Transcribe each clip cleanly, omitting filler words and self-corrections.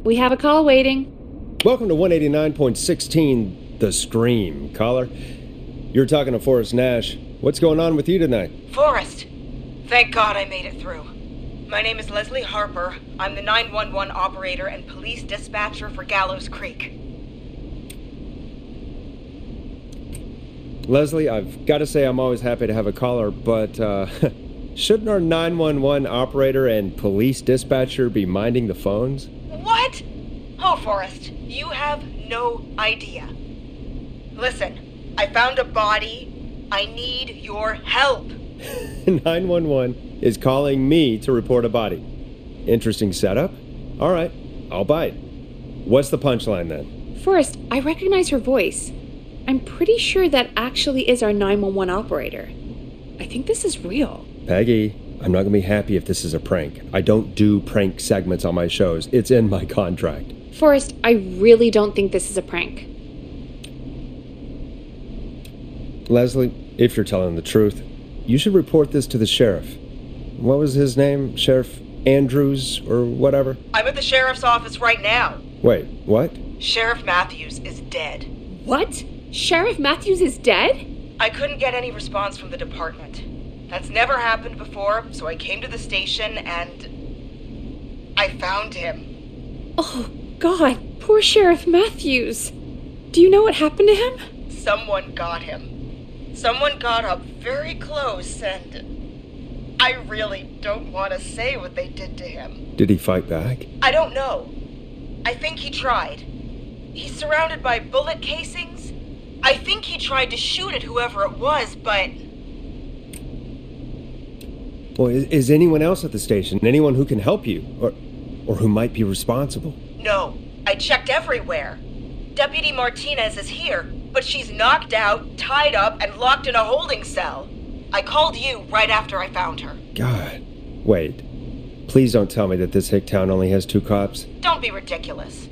We have a call waiting. Welcome to 189.16, The Scream. Caller, you're talking to Forrest Nash. What's going on with you tonight? Forrest! Thank God I made it through. My name is Leslie Harper. I'm the 911 operator and police dispatcher for Gallows Creed. Leslie, I've got to say I'm always happy to have a caller, but shouldn't our 911 operator and police dispatcher be minding the phones? What? Oh, Forrest, you have no idea. Listen, I found a body. I need your help. 911 is calling me to report a body. Interesting setup. All right, I'll bite. What's the punchline then? Forrest, I recognize her voice. I'm pretty sure that actually is our 911 operator. I think this is real. Peggy, I'm not going to be happy if this is a prank. I don't do prank segments on my shows. It's in my contract. Forrest, I really don't think this is a prank. Leslie, if you're telling the truth, you should report this to the sheriff. What was his name? Sheriff Andrews or whatever? I'm at the sheriff's office right now. Wait, what? Sheriff Matthews is dead. What? Sheriff Matthews is dead? I couldn't get any response from the department. That's never happened before, so I came to the station and I found him. Oh, God, poor Sheriff Matthews. Do you know what happened to him? Someone got him. Someone got up very close and I really don't want to say what they did to him. Did he fight back? I don't know. I think he tried. He's surrounded by bullet casings. I think he tried to shoot at whoever it was, but... Well, is anyone else at the station? Anyone who can help you? Or who might be responsible? No. I checked everywhere. Deputy Martinez is here, but she's knocked out, tied up, and locked in a holding cell. I called you right after I found her. God. Wait. Please don't tell me that this hick town only has 2 cops. Don't be ridiculous.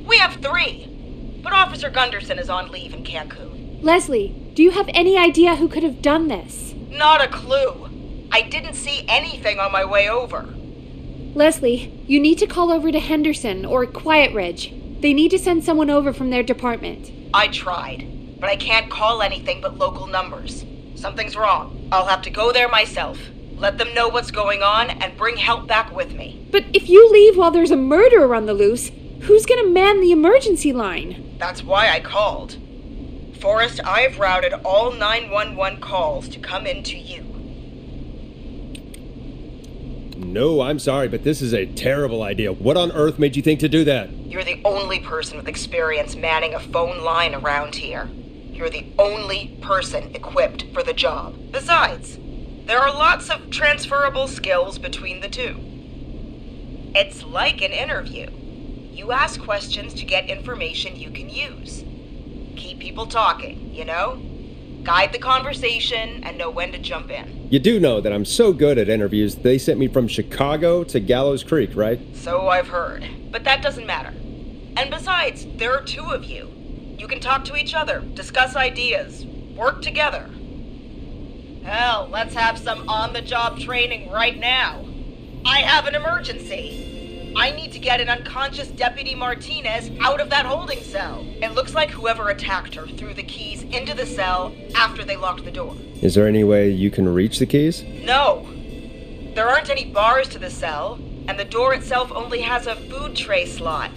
We have 3. But Officer Gunderson is on leave in Cancun. Leslie, do you have any idea who could have done this? Not a clue. I didn't see anything on my way over. Leslie, you need to call over to Henderson or Quiet Ridge. They need to send someone over from their department. I tried, but I can't call anything but local numbers. Something's wrong. I'll have to go there myself. Let them know what's going on and bring help back with me. But if you leave while there's a murderer on the loose, who's gonna man the emergency line? That's why I called. Forrest, I've routed all 911 calls to come in to you. No, I'm sorry, but this is a terrible idea. What on earth made you think to do that? You're the only person with experience manning a phone line around here. You're the only person equipped for the job. Besides, there are lots of transferable skills between the two. It's like an interview. You ask questions to get information you can use. Keep people talking, you know? Guide the conversation and know when to jump in. You do know that I'm so good at interviews, they sent me from Chicago to Gallows Creed, right? So I've heard. But that doesn't matter. And besides, there are 2 of you. You can talk to each other, discuss ideas, work together. Hell, let's have some on-the-job training right now. I have an emergency. I need to get an unconscious Deputy Martinez out of that holding cell. It looks like whoever attacked her threw the keys into the cell after they locked the door. Is there any way you can reach the keys? No. There aren't any bars to the cell, and the door itself only has a food tray slot.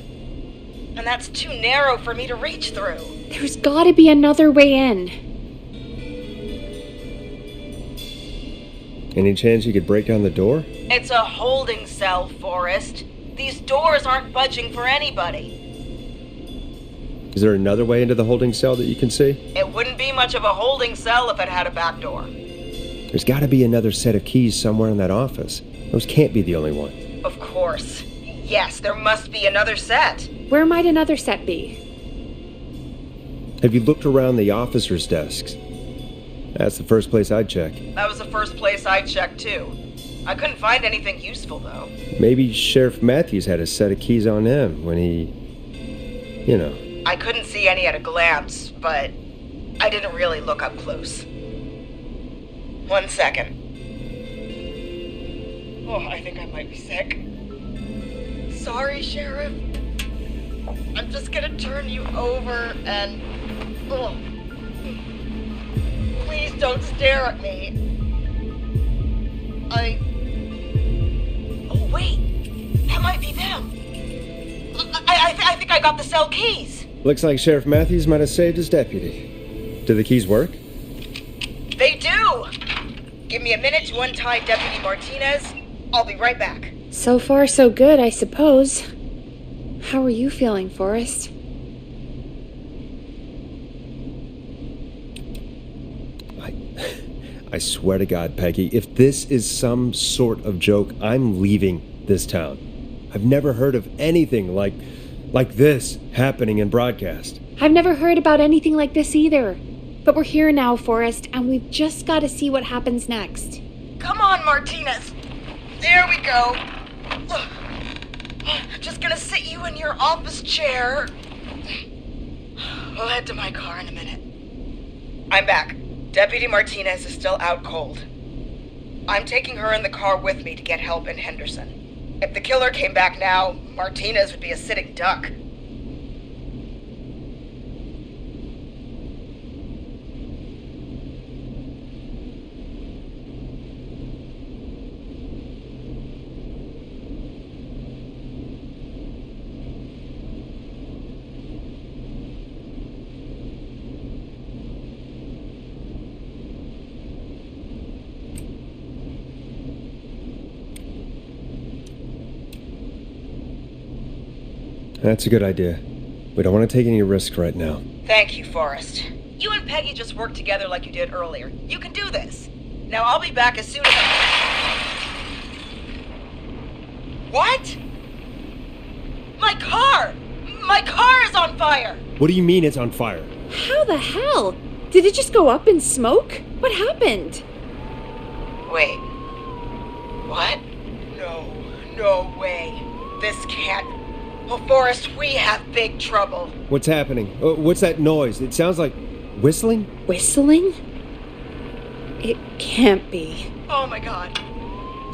And that's too narrow for me to reach through. There's gotta be another way in. Any chance you could break down the door? It's a holding cell, Forrest. These doors aren't budging for anybody. Is there another way into the holding cell that you can see? It wouldn't be much of a holding cell if it had a back door. There's got to be another set of keys somewhere in that office. Those can't be the only ones. Of course. Yes, there must be another set. Where might another set be? Have you looked around the officers' desks? That's the first place I'd check. That was the first place I checked, too. I couldn't find anything useful, though. Maybe Sheriff Matthews had a set of keys on him when he... I couldn't see any at a glance, but I didn't really look up close. 1 second. Oh, I think I might be sick. Sorry, Sheriff. I'm just gonna turn you over and... Oh. Please don't stare at me. Oh, wait. That might be them. I think I got the cell keys. Looks like Sheriff Matthews might have saved his deputy. Do the keys work? They do! Give me a minute to untie Deputy Martinez. I'll be right back. So far, so good, I suppose. How are you feeling, Forrest? I swear to God, Peggy, if this is some sort of joke, I'm leaving this town. I've never heard of anything like this happening in broadcast. I've never heard about anything like this either. But we're here now, Forrest, and we've just got to see what happens next. Come on, Martinez. There we go. Just gonna sit you in your office chair. We'll head to my car in a minute. I'm back. Deputy Martinez is still out cold. I'm taking her in the car with me to get help in Henderson. If the killer came back now, Martinez would be a sitting duck. That's a good idea. We don't want to take any risks right now. Thank you, Forrest. You and Peggy just worked together like you did earlier. You can do this. Now I'll be back as soon as What? My car! My car is on fire! What do you mean it's on fire? How the hell? Did it just go up in smoke? What happened? Wait. What? No way. This can't... Well, Forrest, we have big trouble. What's happening? What's that noise? It sounds like whistling? Whistling? It can't be. Oh my God.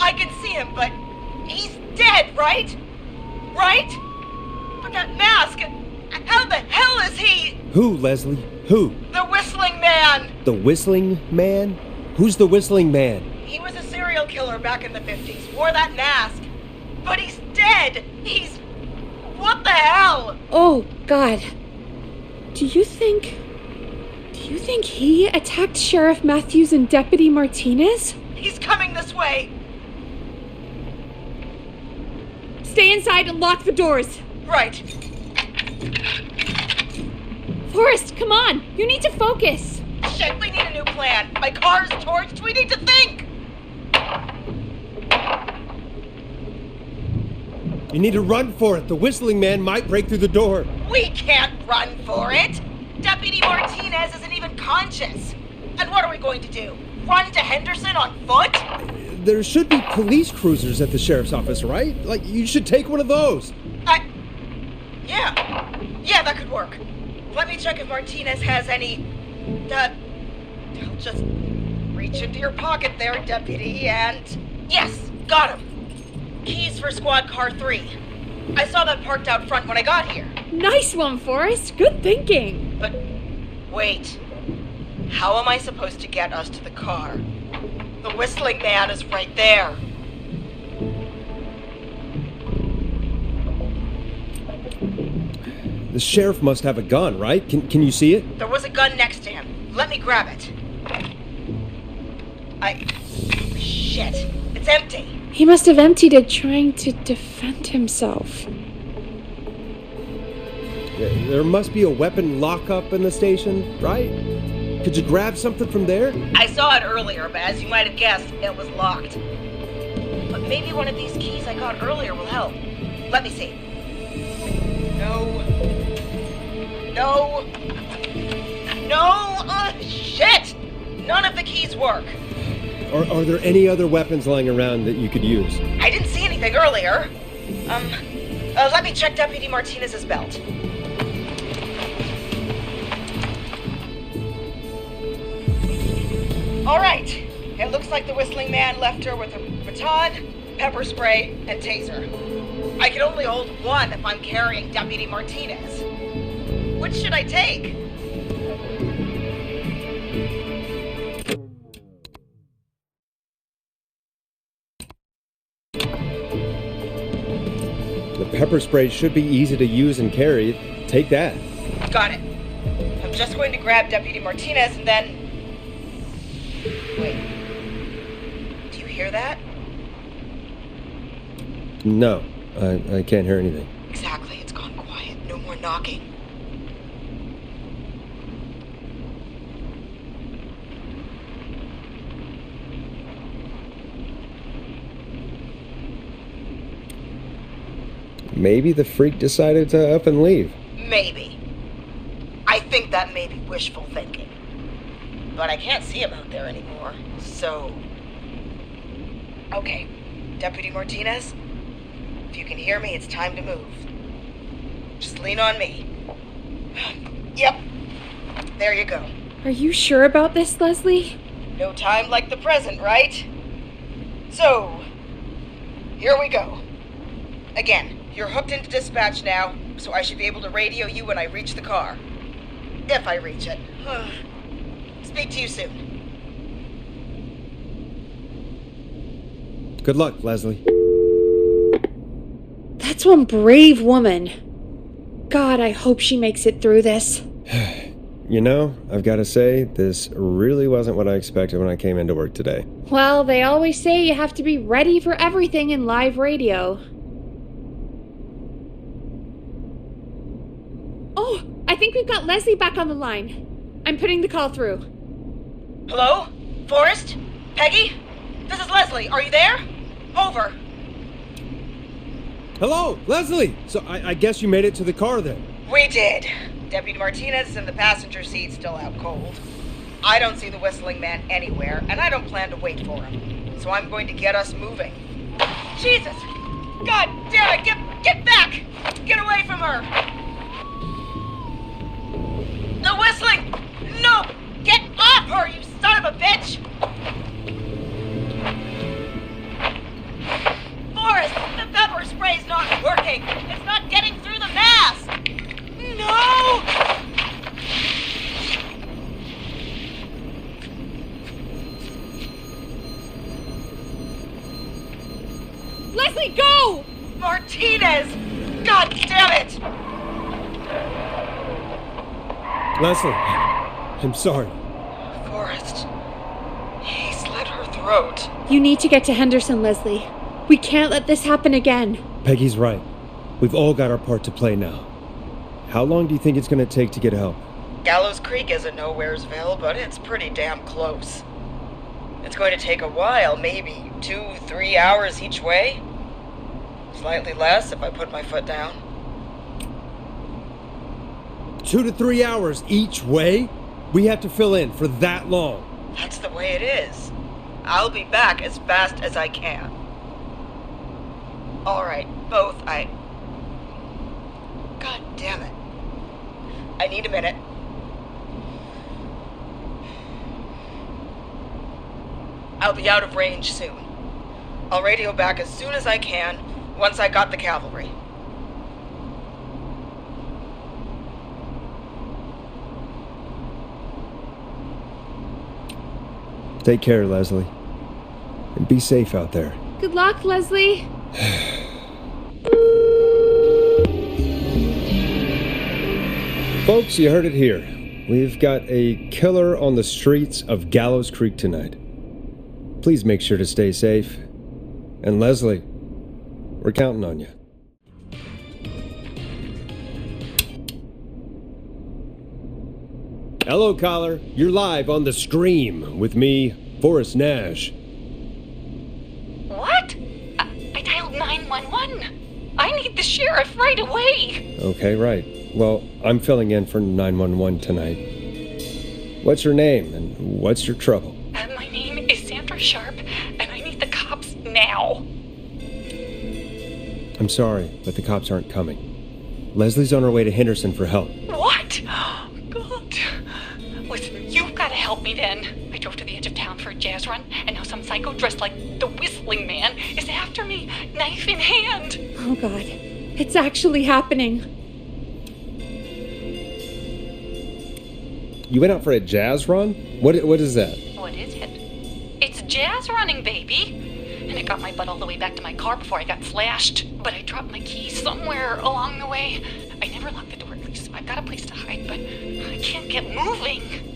I can see him, but he's dead, right? Right? But that mask, how the hell is he? Who, Leslie? Who? The Whistling Man. The Whistling Man? Who's the Whistling Man? He was a serial killer back in the 50s, wore that mask. But he's dead. He's... What the hell? Oh, God. Do you think he attacked Sheriff Matthews and Deputy Martinez? He's coming this way. Stay inside and lock the doors. Right. Forrest, come on. You need to focus. Shit, we need a new plan. My car's torched. We need to think. You need to run for it. The Whistling Man might break through the door. We can't run for it. Deputy Martinez isn't even conscious. And what are we going to do? Run to Henderson on foot? There should be police cruisers at the sheriff's office, right? Like, you should take one of those. Yeah, that could work. Let me check if Martinez has any... I'll just reach into your pocket there, Deputy, and... Yes, got him. Keys for squad car 3. I saw that parked out front when I got here. Nice one, Forrest. Good thinking. But, wait. How am I supposed to get us to the car? The Whistling Man is right there. The sheriff must have a gun, right? Can you see it? There was a gun next to him. Let me grab it. Shit. It's empty. He must have emptied it trying to defend himself. There must be a weapon lockup in the station, right? Could you grab something from there? I saw it earlier, but as you might have guessed, it was locked. But maybe one of these keys I got earlier will help. Let me see. No! Shit! None of the keys work. Are there any other weapons lying around that you could use? I didn't see anything earlier. Let me check Deputy Martinez's belt. All right. It looks like the Whistling Man left her with a baton, pepper spray, and taser. I can only hold one if I'm carrying Deputy Martinez. Which should I take? The pepper spray should be easy to use and carry. Take that. Got it. I'm just going to grab Deputy Martinez and then... Wait. Do you hear that? No, I can't hear anything. Exactly. It's gone quiet. No more knocking. Maybe the freak decided to up and leave. Maybe. I think that may be wishful thinking. But I can't see him out there anymore, so... Okay, Deputy Martinez, if you can hear me, it's time to move. Just lean on me. Yep, there you go. Are you sure about this, Leslie? No time like the present, right? So, here we go. Again, you're hooked into dispatch now, so I should be able to radio you when I reach the car. If I reach it. Speak to you soon. Good luck, Leslie. That's one brave woman. God, I hope she makes it through this. You know, I've got to say, this really wasn't what I expected when I came into work today. Well, they always say you have to be ready for everything in live radio. Oh, I think we've got Leslie back on the line. I'm putting the call through. Hello? Forrest? Peggy? This is Leslie. Are you there? Over. Hello, Leslie! So I guess you made it to the car then? We did. Deputy Martinez is in the passenger seat, still out cold. I don't see the whistling man anywhere, and I don't plan to wait for him. So I'm going to get us moving. Jesus! God damn it! Get back! Get away from her! The whistling! No! Get off her, you son of a bitch! Forrest, the pepper spray's not working! It's not getting through the mask! No! Leslie, go! Martinez! God damn it! Leslie, I'm sorry. Forrest, he slit her throat. You need to get to Henderson, Leslie. We can't let this happen again. Peggy's right. We've all got our part to play now. How long do you think it's going to take to get help? Gallows Creed isn't Nowheresville, but it's pretty damn close. It's going to take a while, maybe 2-3 hours each way. Slightly less if I put my foot down. 2 to 3 hours each way? We have to fill in for that long. That's the way it is. I'll be back as fast as I can. All right, both. God damn it. I need a minute. I'll be out of range soon. I'll radio back as soon as I can, once I got the cavalry. Take care, Leslie. And be safe out there. Good luck, Leslie. Folks, you heard it here. We've got a killer on the streets of Gallows Creek tonight. Please make sure to stay safe. And Leslie, we're counting on you. Hello, caller. You're live on The Scream with me, Forrest Nash. What? I dialed 911. I need the sheriff right away. Okay, right. Well, I'm filling in for 911 tonight. What's your name and what's your trouble? My name is Sandra Sharp, and I need the cops now. I'm sorry, but the cops aren't coming. Leslie's on her way to Henderson for help. What? God. Listen, you've got to help me then. I drove to the edge of town for a jazz run, and now some psycho dressed like the Whistling Man is after me, knife in hand. Oh God, it's actually happening. You went out for a jazz run? What is that? What is it? It's jazz running, baby. And it got my butt all the way back to my car before I got slashed. But I dropped my keys somewhere along the way. I never locked the door, at least I've got a place to hide, but I can't get moving.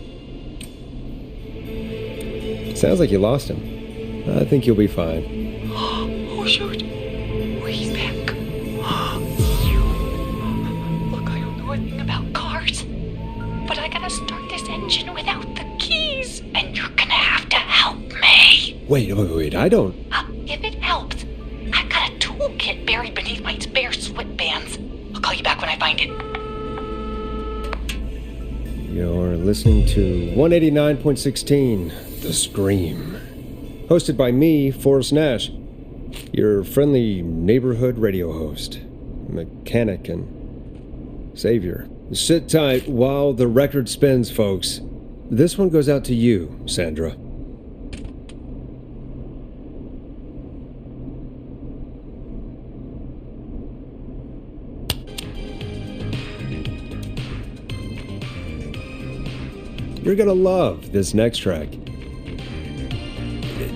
Sounds like you lost him. I think you'll be fine. Oh, shoot. Oh, he's back. Look, I don't know anything about cars, but I gotta start this engine without the keys, and you're gonna have to help me. Wait, I don't... If it helps, I've got a toolkit buried beneath my spare sweatbands. I'll call you back when I find it. You're listening to 189.16, The Scream. Hosted by me, Forrest Nash, your friendly neighborhood radio host, mechanic and savior. Sit tight while the record spins, folks. This one goes out to you, Sandra. You're gonna love this next track.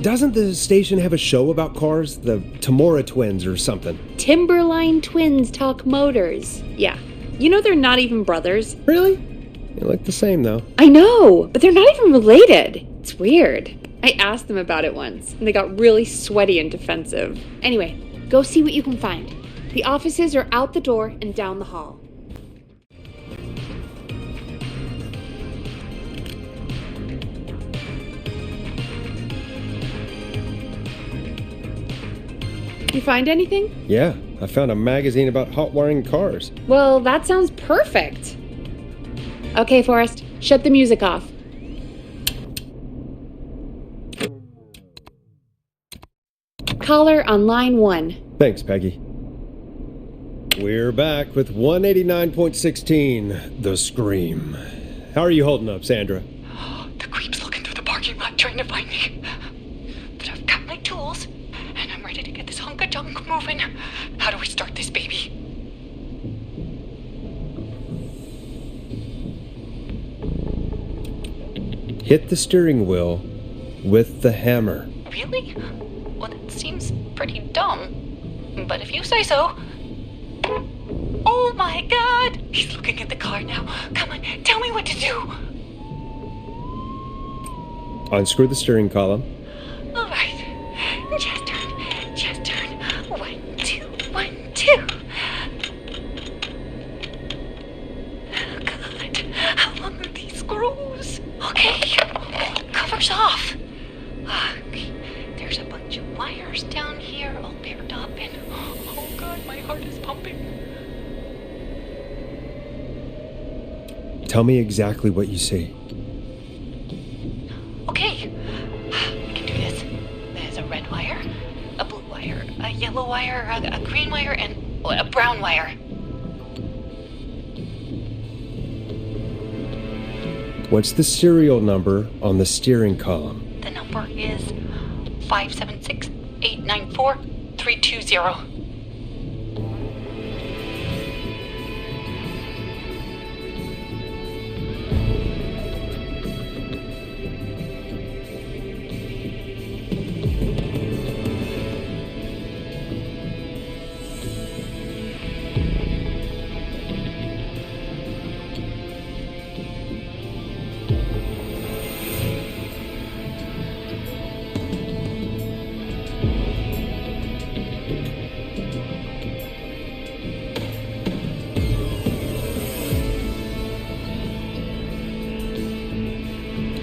Doesn't the station have a show about cars? The Tamora twins or something? Timberline twins talk motors. Yeah. You know they're not even brothers. Really? They look the same, though. I know, but they're not even related. It's weird. I asked them about it once, and they got really sweaty and defensive. Anyway, go see what you can find. The offices are out the door and down the hall. You find anything? Yeah, I found a magazine about hot wiring cars. Well, that sounds perfect. Okay, Forrest, shut the music off. Caller on line 1. Thanks, Peggy. We're back with 189.16, The Scream. How are you holding up, Sandra? The creep's looking through the parking lot trying to find me. But I've got my tools, and I'm ready to get this hunk of junk moving. How do we start this baby? Hit the steering wheel with the hammer. Really? Well, that seems pretty dumb. But if you say so. Oh my God! He's looking at the car now. Come on, tell me what to do. Unscrew the steering column. All right. Just turn. 1, 2, 1, 2. Oh God, how long are these screws? Okay, cover's off. Okay. There's a bunch of wires down here all paired up, and oh God, my heart is pumping. Tell me exactly what you see. Okay, I can do this. There's a red wire, a blue wire, a yellow wire, a green wire, and a brown wire. What's the serial number on the steering column? The number is 576-894-320.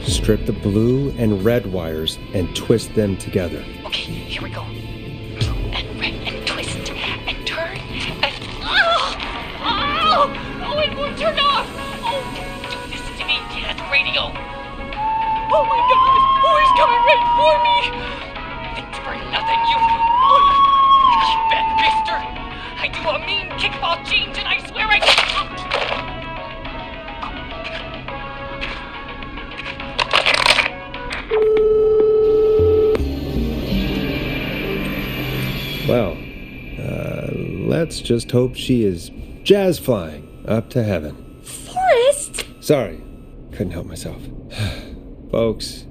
Strip the blue and red wires and twist them together. Okay, here we go. Blue and red and twist and turn and... Oh, it won't turn off! Oh, don't listen to me, get at the radio. Oh my God, he's coming right for me! Thanks for nothing, you bad mister. I do a mean kickball change and I swear I... Let's just hope she is jazz flying up to heaven. Forrest! Sorry, couldn't help myself. Folks,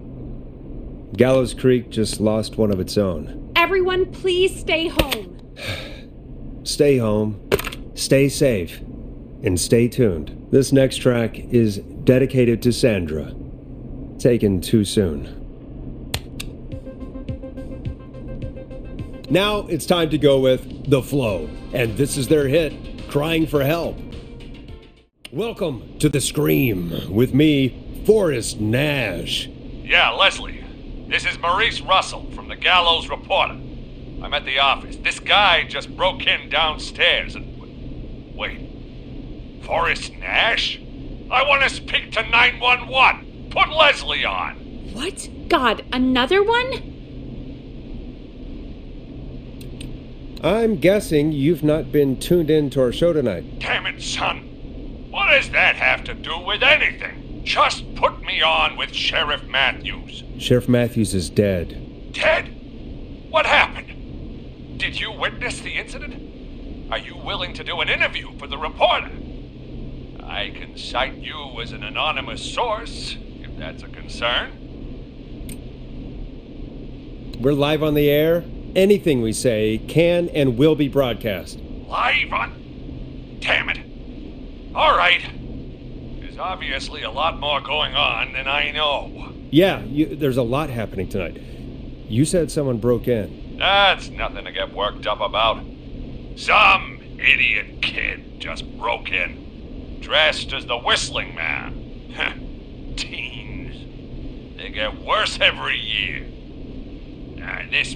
Gallows Creed just lost one of its own. Everyone, please stay home. Stay home, stay safe, and stay tuned. This next track is dedicated to Sandra. Taken too soon. Now it's time to go with The Flow, and this is their hit, Crying for Help. Welcome to The Scream with me, Forrest Nash. Yeah, Leslie. This is Maurice Russell from the Gallows Reporter. I'm at the office. This guy just broke in downstairs and... Wait. Forrest Nash? I want to speak to 911. Put Leslie on. What? God, another one? I'm guessing you've not been tuned in to our show tonight. Damn it, son. What does that have to do with anything? Just put me on with Sheriff Matthews. Sheriff Matthews is dead. Dead? What happened? Did you witness the incident? Are you willing to do an interview for the reporter? I can cite you as an anonymous source, if that's a concern. We're live on the air. Anything we say can and will be broadcast. Live on... Damn it. All right. There's obviously a lot more going on than I know. Yeah, there's a lot happening tonight. You said someone broke in. That's nothing to get worked up about. Some idiot kid just broke in, dressed as the Whistling Man. Teens. They get worse every year. This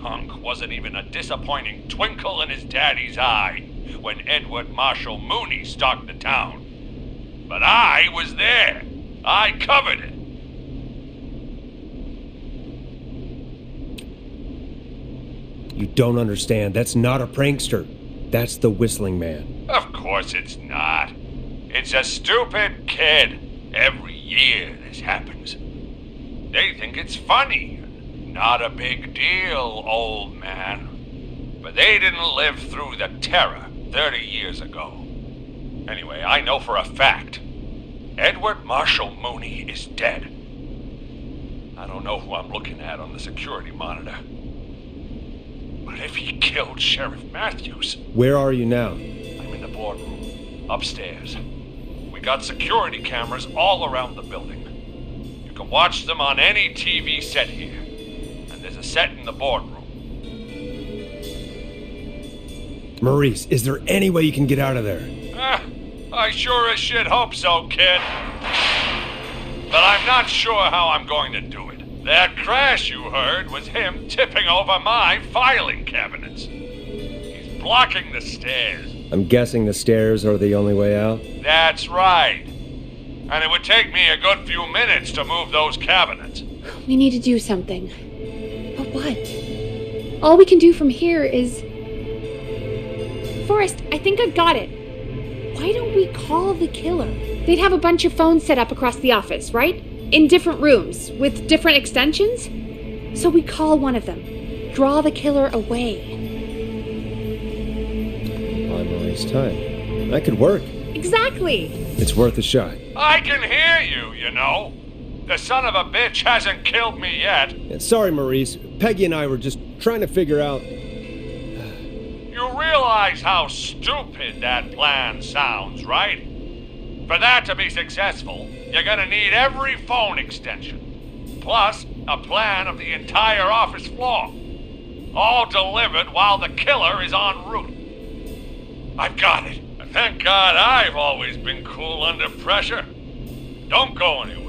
punk wasn't even a disappointing twinkle in his daddy's eye when Edward Marshall Mooney stalked the town. But I was there. I covered it. You don't understand. That's not a prankster. That's the Whistling Man. Of course it's not. It's a stupid kid. Every year this happens. They think it's funny. Not a big deal, old man. But they didn't live through the terror 30 years ago. Anyway, I know for a fact. Edward Marshall Mooney is dead. I don't know who I'm looking at on the security monitor. But if he killed Sheriff Matthews... Where are you now? I'm in the boardroom, upstairs. We got security cameras all around the building. You can watch them on any TV set here. And there's a set in the boardroom. Maurice, is there any way you can get out of there? I sure as shit hope so, kid. But I'm not sure how I'm going to do it. That crash you heard was him tipping over my filing cabinets. He's blocking the stairs. I'm guessing the stairs are the only way out? That's right. And it would take me a good few minutes to move those cabinets. We need to do something. But what? All we can do from here is... Forrest, I think I've got it. Why don't we call the killer? They'd have a bunch of phones set up across the office, right? In different rooms, with different extensions? So we call one of them. Draw the killer away. On Maurice time. That could work. Exactly! It's worth a shot. I can hear you, you know. The son of a bitch hasn't killed me yet. Sorry, Maurice. Peggy and I were just trying to figure out... You realize how stupid that plan sounds, right? For that to be successful, you're gonna need every phone extension. Plus, a plan of the entire office floor. All delivered while the killer is en route. I've got it. And thank God I've always been cool under pressure. Don't go anywhere.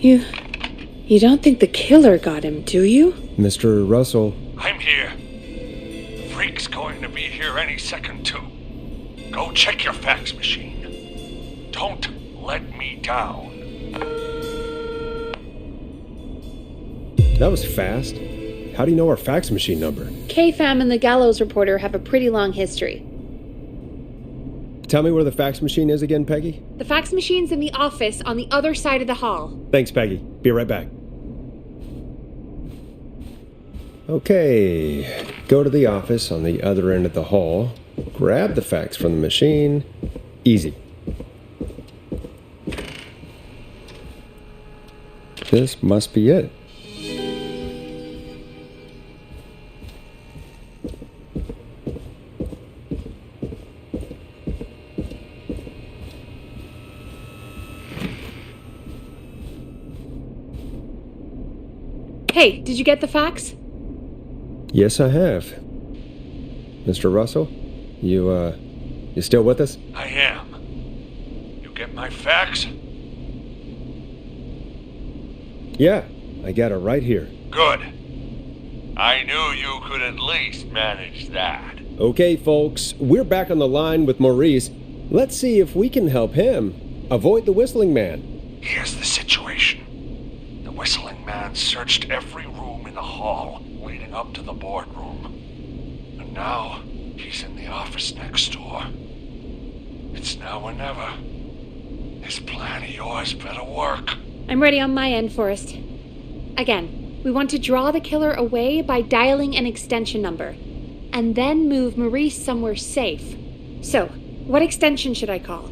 You don't think the killer got him, do you? Mr. Russell. I'm here. The freak's going to be here any second, too. Go check your fax machine. Don't let me down. That was fast. How do you know our fax machine number? K-Fam and the Gallows Reporter have a pretty long history. Tell me where the fax machine is again, Peggy? The fax machine's in the office on the other side of the hall. Thanks, Peggy. Be right back. Okay, go to the office on the other end of the hall, grab the fax from the machine. Easy. This must be it. Hey, did you get the fax? Yes, I have. Mr. Russell, you still with us? I am. You get my fax? Yeah, I got it right here. Good. I knew you could at least manage that. Okay, folks, we're back on the line with Maurice. Let's see if we can help him avoid the Whistling Man. Here's the situation. The Whistling Man searched every room in the hall leading up to the boardroom. And now he's in the office next door. It's now or never. This plan of yours better work. I'm ready on my end, Forrest. Again, we want to draw the killer away by dialing an extension number, and then move Maurice somewhere safe. So, what extension should I call?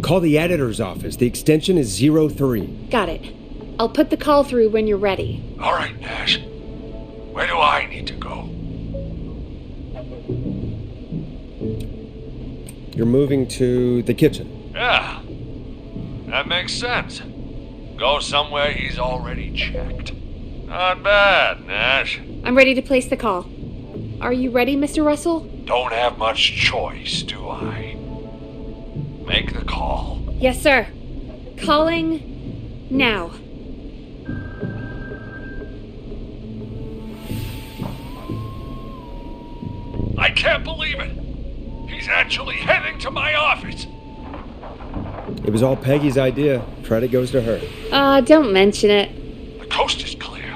Call the editor's office. The extension is 03. Got it. I'll put the call through when you're ready. All right, Nash. Where do I need to go? You're moving to the kitchen. Yeah, that makes sense. Go somewhere he's already checked. Not bad, Nash. I'm ready to place the call. Are you ready, Mr. Russell? Don't have much choice, do I? Make the call. Yes, sir. Calling now. I can't believe it. He's actually heading to my office. It was all Peggy's idea. Credit goes to her. Don't mention it. The coast is clear.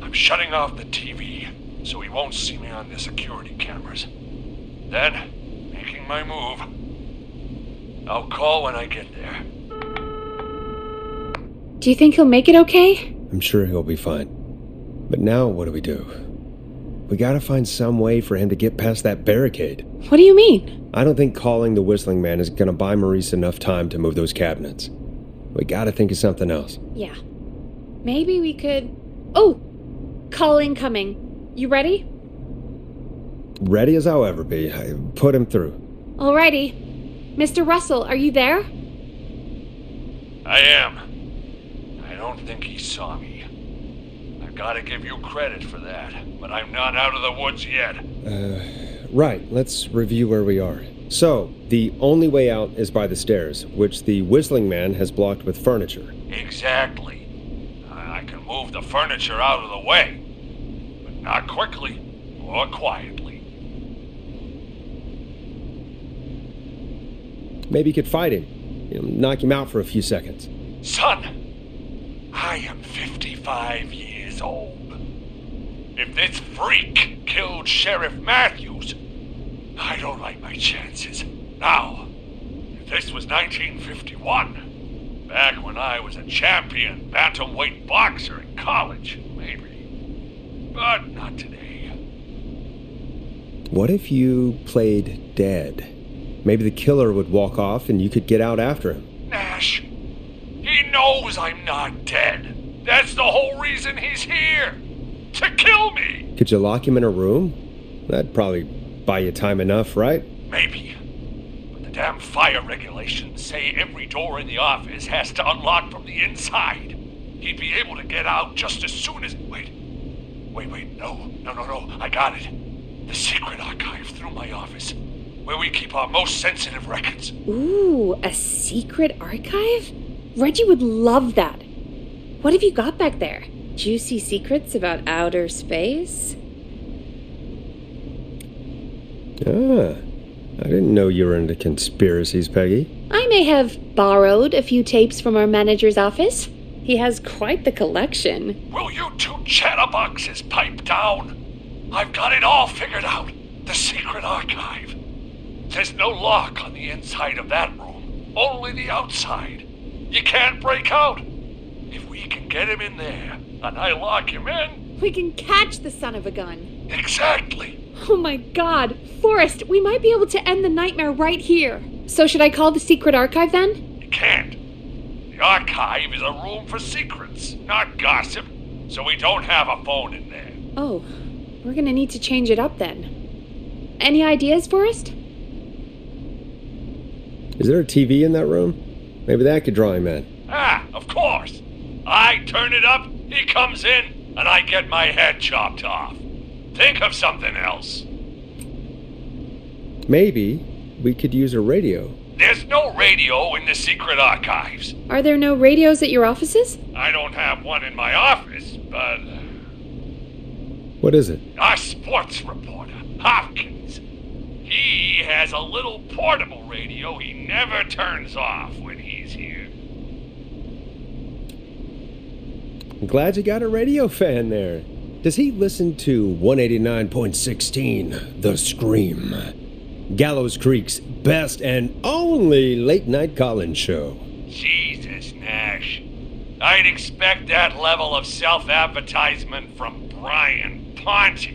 I'm shutting off the TV so he won't see me on the security cameras. Then, making my move. I'll call when I get there. Do you think he'll make it okay? I'm sure he'll be fine. But now what do? We gotta find some way for him to get past that barricade. What do you mean? I don't think calling the Whistling Man is gonna buy Maurice enough time to move those cabinets. We gotta think of something else. Yeah. Maybe we could... Oh! Call incoming. You ready? Ready as I'll ever be. I put him through. Alrighty. Mr. Russell, are you there? I am. I don't think he saw me. I've got to give you credit for that, but I'm not out of the woods yet. Right. Let's review where we are. So, the only way out is by the stairs, which the Whistling Man has blocked with furniture. Exactly. I can move the furniture out of the way, but not quickly or quietly. Maybe you could fight him. Knock him out for a few seconds. Son, I am 55 years old. If this freak killed Sheriff Matthews, I don't like my chances. Now, if this was 1951, back when I was a champion bantamweight boxer in college, maybe. But not today. What if you played dead? Maybe the killer would walk off and you could get out after him. Nash, he knows I'm not dead. That's the whole reason he's here. To kill me. Could you lock him in a room? That'd probably buy you time enough, right? Maybe. But the damn fire regulations say every door in the office has to unlock from the inside. He'd be able to get out just as soon as... Wait, no. I got it. The secret archive through my office, where we keep our most sensitive records. Ooh, a secret archive? Reggie would love that. What have you got back there? Juicy secrets about outer space? I didn't know you were into conspiracies, Peggy. I may have borrowed a few tapes from our manager's office. He has quite the collection. Will you two chatterboxes pipe down? I've got it all figured out. The secret archive. There's no lock on the inside of that room, only the outside. You can't break out. If we can get him in there, and I lock him in... We can catch the son of a gun. Exactly. Oh my god. Forrest, we might be able to end the nightmare right here. So should I call the secret archive then? You can't. The archive is a room for secrets, not gossip, so we don't have a phone in there. Oh, we're gonna need to change it up then. Any ideas, Forrest? Is there a TV in that room? Maybe that could draw him in. Ah, of course. I turn it up, he comes in, and I get my head chopped off. Think of something else. Maybe we could use a radio. There's no radio in the secret archives. Are there no radios at your offices? I don't have one in my office, but... What is it? Our sports reporter, Hopkins. He has a little portable radio he never turns off when he's here. I'm glad you got a radio fan there. Does he listen to 189.16, The Scream? Gallows Creek's best and only late-night call-in show. Jesus, Nash. I'd expect that level of self-advertisement from Brian Ponte,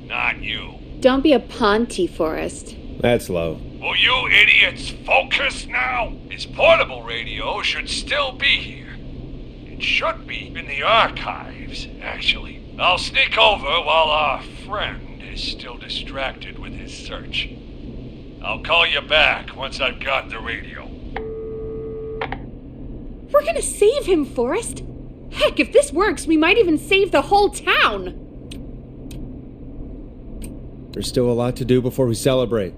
not you. Don't be a Ponte, Forrest. That's low. Will you idiots focus now? His portable radio should still be here. It should be in the archives, actually. I'll sneak over while our friend is still distracted with his search. I'll call you back once I've got the radio. We're gonna save him, Forrest. Heck, if this works, we might even save the whole town. There's still a lot to do before we celebrate.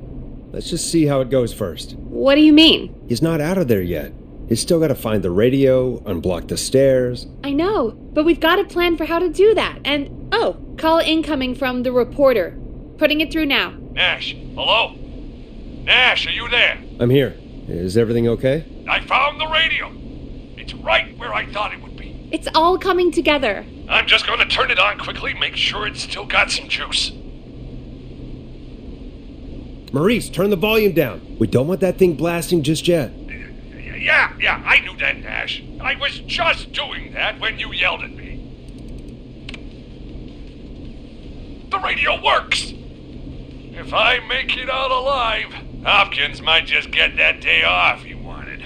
Let's just see how it goes first. What do you mean? He's not out of there yet. He's still got to find the radio, unblock the stairs. I know, but we've got a plan for how to do that. And, call incoming from the reporter. Putting it through now. Nash, hello? Nash, are you there? I'm here. Is everything okay? I found the radio. It's right where I thought it would be. It's all coming together. I'm just going to turn it on quickly, make sure it's still got some juice. Maurice, turn the volume down. We don't want that thing blasting just yet. Yeah, I knew that, Nash. I was just doing that when you yelled at me. The radio works! If I make it out alive, Hopkins might just get that day off he wanted.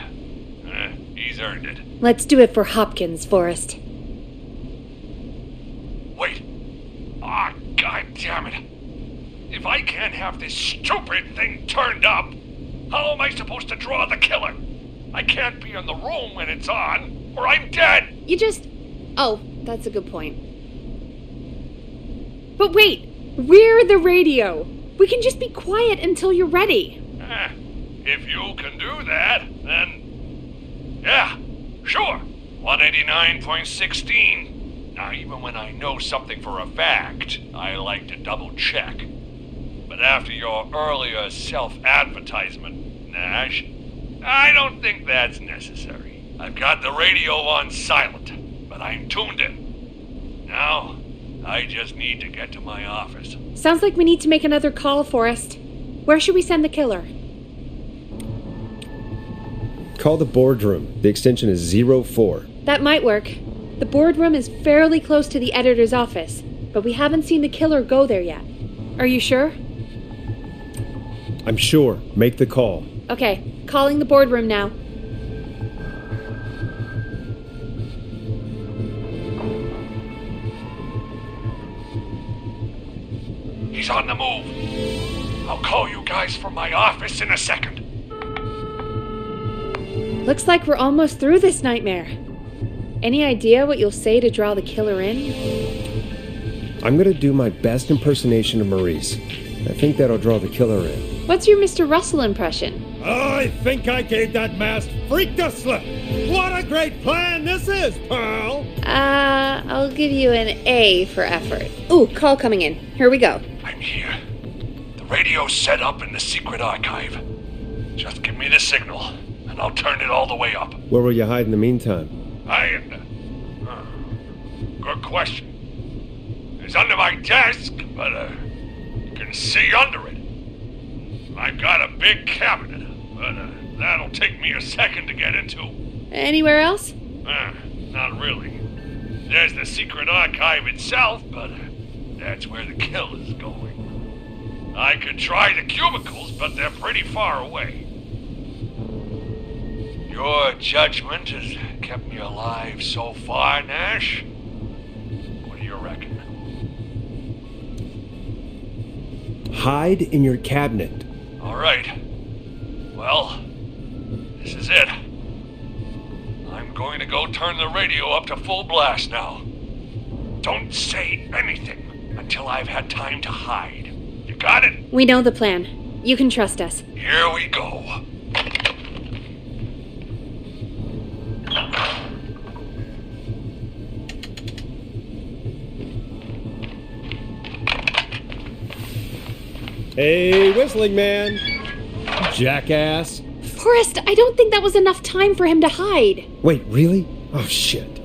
He's earned it. Let's do it for Hopkins, Forrest. Wait. Ah, God damn it. If I can't have this stupid thing turned up, how am I supposed to draw the killer? I can't be in the room when it's on, or I'm dead! You just... Oh, that's a good point. But wait! We're the radio! We can just be quiet until you're ready. If you can do that, then... Yeah, sure. 189.16. Now, even when I know something for a fact, I like to double-check. But after your earlier self-advertisement, Nash, I don't think that's necessary. I've got the radio on silent, but I'm tuned in. Now, I just need to get to my office. Sounds like we need to make another call, Forrest. Where should we send the killer? Call the boardroom. The extension is 04. That might work. The boardroom is fairly close to the editor's office, but we haven't seen the killer go there yet. Are you sure? I'm sure. Make the call. Okay, calling the boardroom now. He's on the move. I'll call you guys from my office in a second. Looks like we're almost through this nightmare. Any idea what you'll say to draw the killer in? I'm gonna do my best impersonation of Maurice. I think that'll draw the killer in. What's your Mr. Russell impression? I think I gave that masked freak the slip. What a great plan this is, pal. I'll give you an A for effort. Ooh, call coming in. Here we go. I'm here. The radio's set up in the secret archive. Just give me the signal, and I'll turn it all the way up. Where will you hide in the meantime? Good question. It's under my desk, but you can see under it. I've got a big cabinet, but that'll take me a second to get into. Anywhere else? Not really. There's the secret archive itself, but that's where the kill is going. I could try the cubicles, but they're pretty far away. Your judgment has kept me alive so far, Nash. What do you reckon? Hide in your cabinet. All right. Well, this is it. I'm going to go turn the radio up to full blast now. Don't say anything until I've had time to hide. You got it? We know the plan. You can trust us. Here we go. Hey, whistling man. Jackass. Forrest, I don't think that was enough time for him to hide. Wait, really? Oh, shit.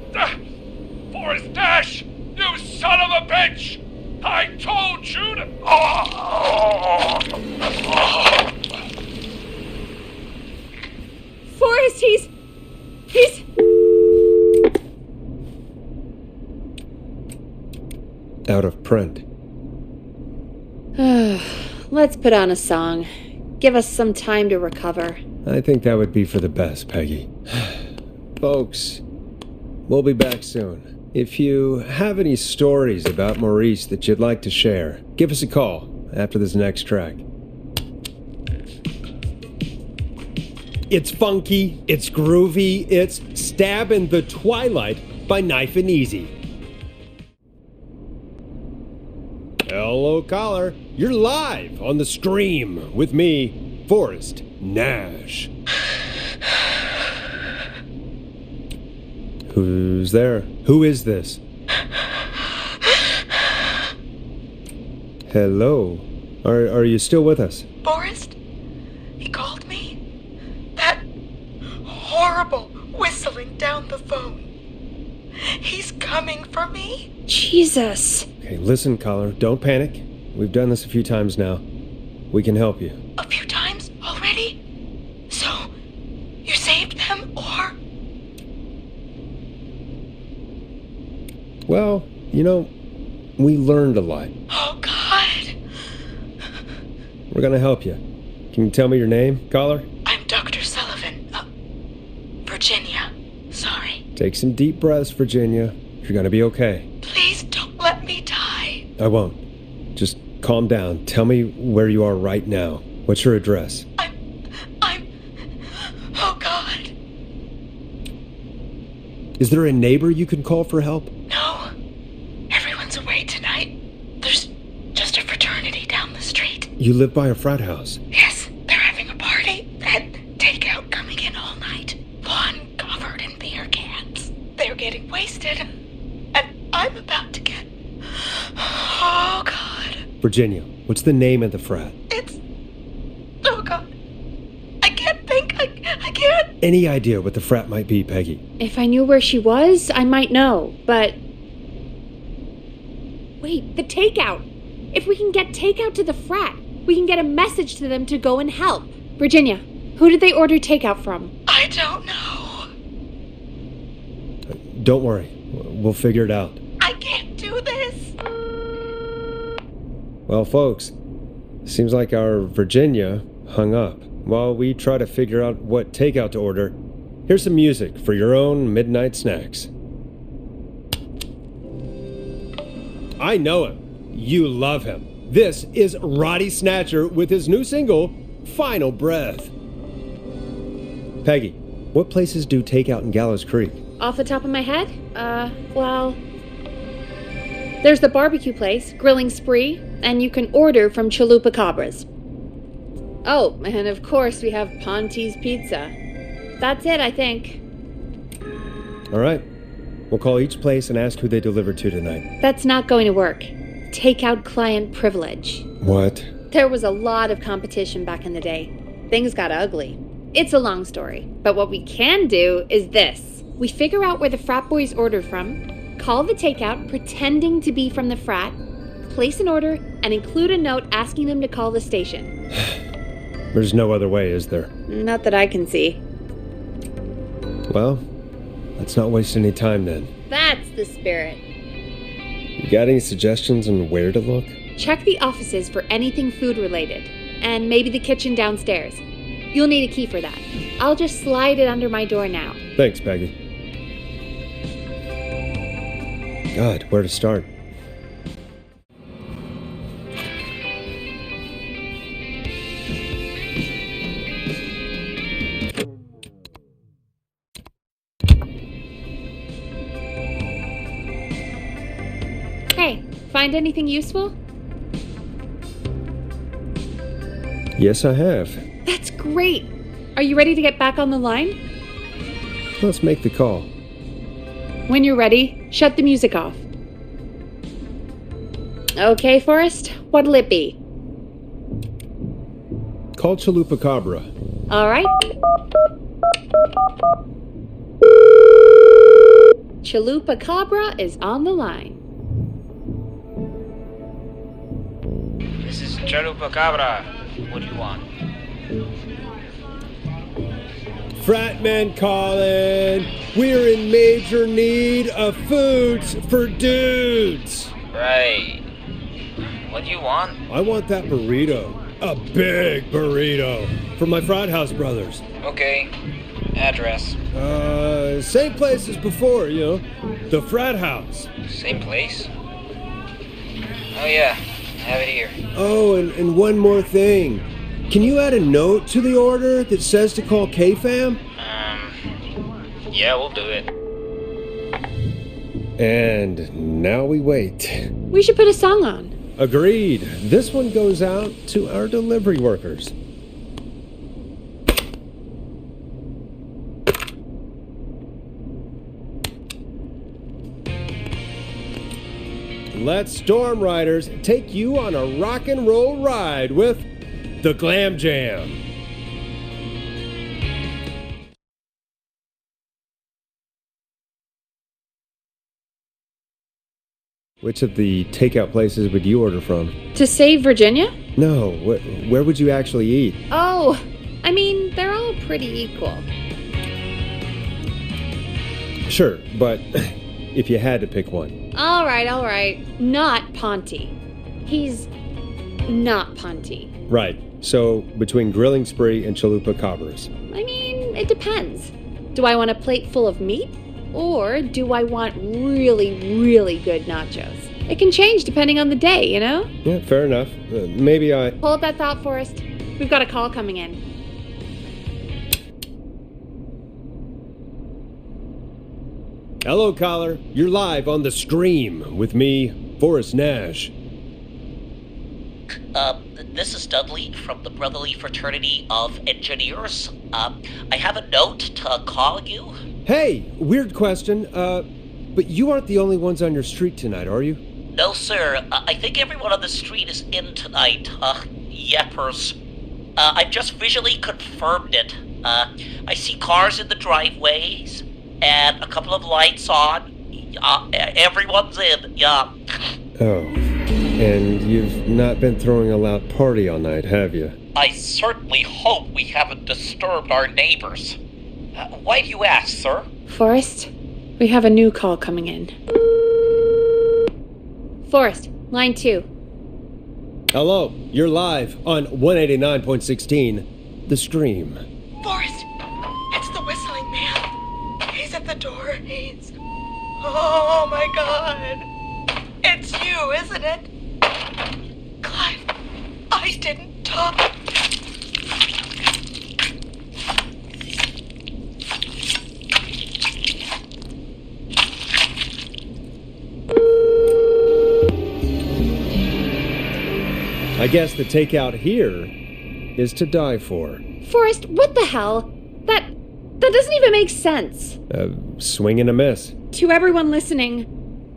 Forrest Nash! You son of a bitch! I told you to... Forrest, he's... Out of print. Let's put on a song. Give us some time to recover. I think that would be for the best, Peggy. Folks, we'll be back soon. If you have any stories about Maurice that you'd like to share, give us a call after this next track. It's funky, it's groovy, it's Stab in the Twilight by Knife and Easy. Hello, caller. You're live on the Scream with me, Forrest Nash. Who's there? Who is this? Hello. Are you still with us? Forrest? He called me? That horrible whistling down the phone. He's coming for me? Jesus. Okay, listen, caller. Don't panic. We've done this a few times now. We can help you. A few times already? So, you saved them, or? Well, you know, we learned a lot. Oh, God. We're gonna help you. Can you tell me your name, caller? I'm Dr. Sullivan. Virginia. Sorry. Take some deep breaths, Virginia. You're gonna be okay. Please don't let me die. I won't. Just calm down. Tell me where you are right now. What's your address? Oh, God. Is there a neighbor you can call for help? No. Everyone's away tonight. There's just a fraternity down the street. You live by a frat house. Yes, they're having a party. And takeout coming in all night. Lawn covered in beer cans. They're getting wasted. And I'm about to get... Oh, God. Virginia, what's the name of the frat? It's... Oh, God. I can't think. I can't... Any idea what the frat might be, Peggy? If I knew where she was, I might know, but... Wait, the takeout! If we can get takeout to the frat, we can get a message to them to go and help. Virginia, who did they order takeout from? I don't know. Don't worry. We'll figure it out. I can't do this. Well, folks, seems like our Virginia hung up. While we try to figure out what takeout to order, here's some music for your own midnight snacks. I know him. You love him. This is Roddy Snatcher with his new single, Final Breath. Peggy, what places do takeout in Gallows Creed? Off the top of my head? Well... There's the barbecue place, Grilling Spree, and you can order from Chalupa Cabra's. Oh, and of course we have Ponte's Pizza. That's it, I think. All right. We'll call each place and ask who they delivered to tonight. That's not going to work. Takeout client privilege. What? There was a lot of competition back in the day. Things got ugly. It's a long story, but what we can do is this. We figure out where the frat boys ordered from, Call the takeout pretending to be from the frat, place an order, and include a note asking them to call the station. There's no other way, is there? Not that I can see. Well, let's not waste any time then. That's the spirit. You got any suggestions on where to look? Check the offices for anything food-related, and maybe the kitchen downstairs. You'll need a key for that. I'll just slide it under my door now. Thanks, Peggy. God, where to start? Hey, find anything useful? Yes, I have. That's great! Are you ready to get back on the line? Let's make the call. When you're ready, shut the music off. Okay, Forrest, what'll it be? Call Chupacabra. All right. Chupacabra is on the line. This is Chupacabra. What do you want? Frat men calling. We're in major need of foods for dudes. Right. What do you want? I want that burrito. A big burrito. For my frat house brothers. Okay. Address. Same place as before, you know. The frat house. Same place? Oh yeah. Have it here. Oh, and one more thing. Can you add a note to the order that says to call K-Fam? Yeah, we'll do it. And now we wait. We should put a song on. Agreed. This one goes out to our delivery workers. Let Storm Riders take you on a rock and roll ride with the Glam Jam. Which of the takeout places would you order from? To save Virginia? No, where would you actually eat? Oh, I mean, they're all pretty equal. Sure, but if you had to pick one. All right. Not Ponty. He's not Ponty. Right, so between Grilling Spree and Chupacabras. I mean, it depends. Do I want a plate full of meat? Or do I want really, really good nachos? It can change depending on the day, you know? Yeah, fair enough. Maybe I... Hold that thought, Forrest. We've got a call coming in. Hello, caller. You're live on the Scream with me, Forrest Nash. This is Dudley from the Brotherly Fraternity of Engineers. I have a note to call you. Hey, weird question, but you aren't the only ones on your street tonight, are you? No, sir. I think everyone on the street is in tonight. Yeppers. I've just visually confirmed it. I see cars in the driveways, and a couple of lights on. Everyone's in, yeah. Oh, and you've not been throwing a loud party all night, have you? I certainly hope we haven't disturbed our neighbors. Why do you ask, sir? Forrest, we have a new call coming in. Forrest, line 2. Hello, you're live on 189.16, The Scream. Forrest, it's the whistling man. He's at the door. He's... Oh my God. It's you, isn't it? Clive, I didn't talk. I guess the takeout here is to die for. Forrest, what the hell? That doesn't even make sense. Swing and a miss. To everyone listening,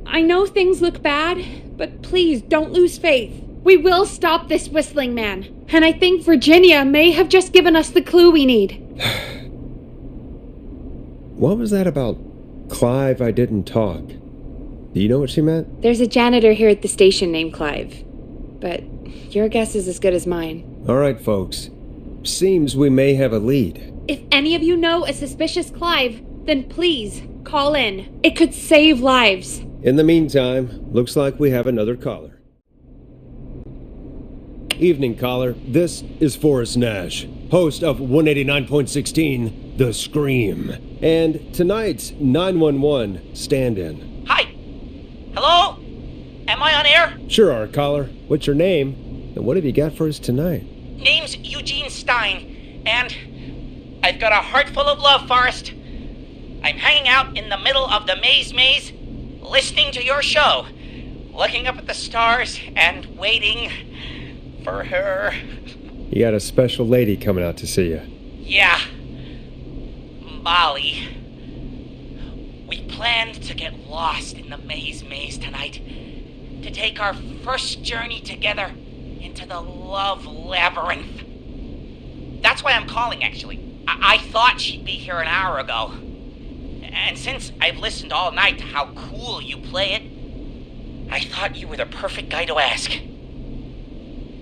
I know things look bad, but please don't lose faith. We will stop this whistling man. And I think Virginia may have just given us the clue we need. What was that about Clive I didn't talk? Do you know what she meant? There's a janitor here at the station named Clive. But your guess is as good as mine. All right, folks. Seems we may have a lead. If any of you know a suspicious Clive, then please call in. It could save lives. In the meantime, looks like we have another caller. Evening, caller. This is Forrest Nash, host of 189.16, The Scream, and tonight's 911 stand-in. Hi. Hello? Am I on air? Sure are, caller. What's your name, and what have you got for us tonight? Name's Eugene Stine, and I've got a heart full of love, Forrest. I'm hanging out in the middle of the maze, listening to your show, looking up at the stars and waiting for her. You got a special lady coming out to see you. Yeah. Molly. We planned to get lost in the maze tonight, to take our first journey together into the love labyrinth. That's why I'm calling, actually. I thought she'd be here an hour ago. And since I've listened all night to how cool you play it, I thought you were the perfect guy to ask.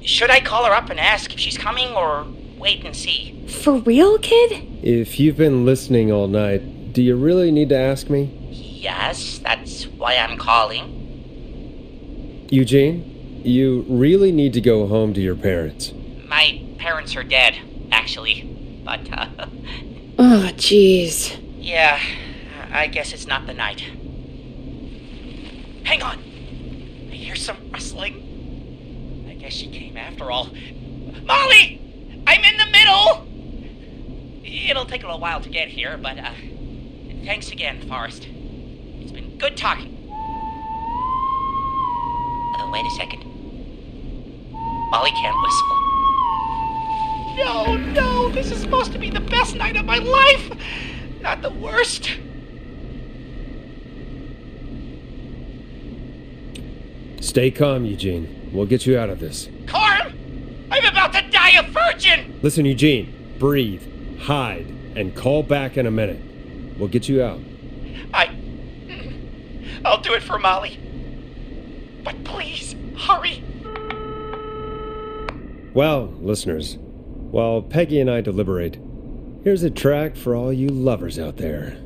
Should I call her up and ask if she's coming, or wait and see? For real, kid? If you've been listening all night, do you really need to ask me? Yes, that's why I'm calling. Eugene, you really need to go home to your parents. My parents are dead, actually. But, Oh, jeez. yeah, I guess it's not the night. Hang on! I hear some rustling. I guess she came after all. Molly! I'm in the middle! It'll take a little while to get here, but, thanks again, Forrest. It's been good talking. Wait a second. Molly can't whistle. No, this is supposed to be the best night of my life! Not the worst. Stay calm, Eugene. We'll get you out of this. Carm! I'm about to die a virgin! Listen, Eugene. Breathe, hide, and call back in a minute. We'll get you out. I'll do it for Molly. But please, hurry. Well, listeners, while Peggy and I deliberate, here's a track for all you lovers out there.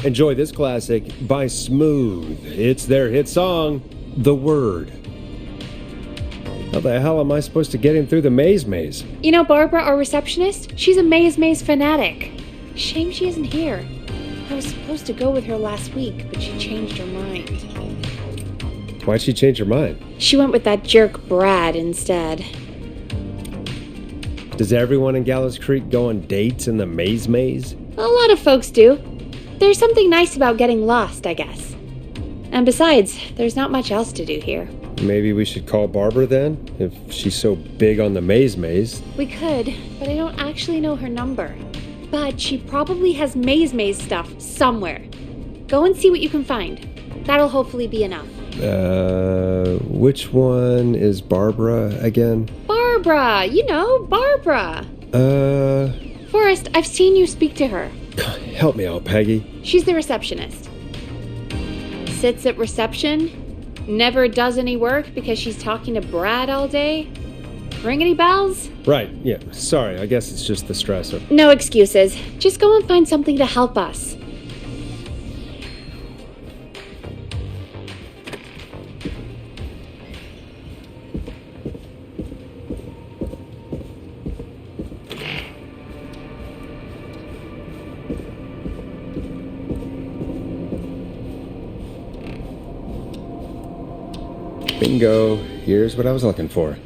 Enjoy this classic by Smooth. It's their hit song, The Word. How the hell am I supposed to get him through the maze? You know Barbara, our receptionist? She's a maze fanatic. Shame she isn't here. I was supposed to go with her last week, but she changed her mind. Why'd she change her mind? She went with that jerk Brad instead. Does everyone in Gallows Creed go on dates in the maze? A lot of folks do. There's something nice about getting lost, I guess. And besides, there's not much else to do here. Maybe we should call Barbara then, if she's so big on the maze. We could, but I don't actually know her number. But she probably has maze stuff somewhere. Go and see what you can find. That'll hopefully be enough. Which one is Barbara again? Barbara! You know, Barbara! Forrest, I've seen you speak to her. Help me out, Peggy. She's the receptionist. Sits at reception, never does any work because she's talking to Brad all day. Ring any bells? Right, yeah, sorry, I guess it's just the stress of... No excuses. Just go and find something to help us. Bingo, here's what I was looking for.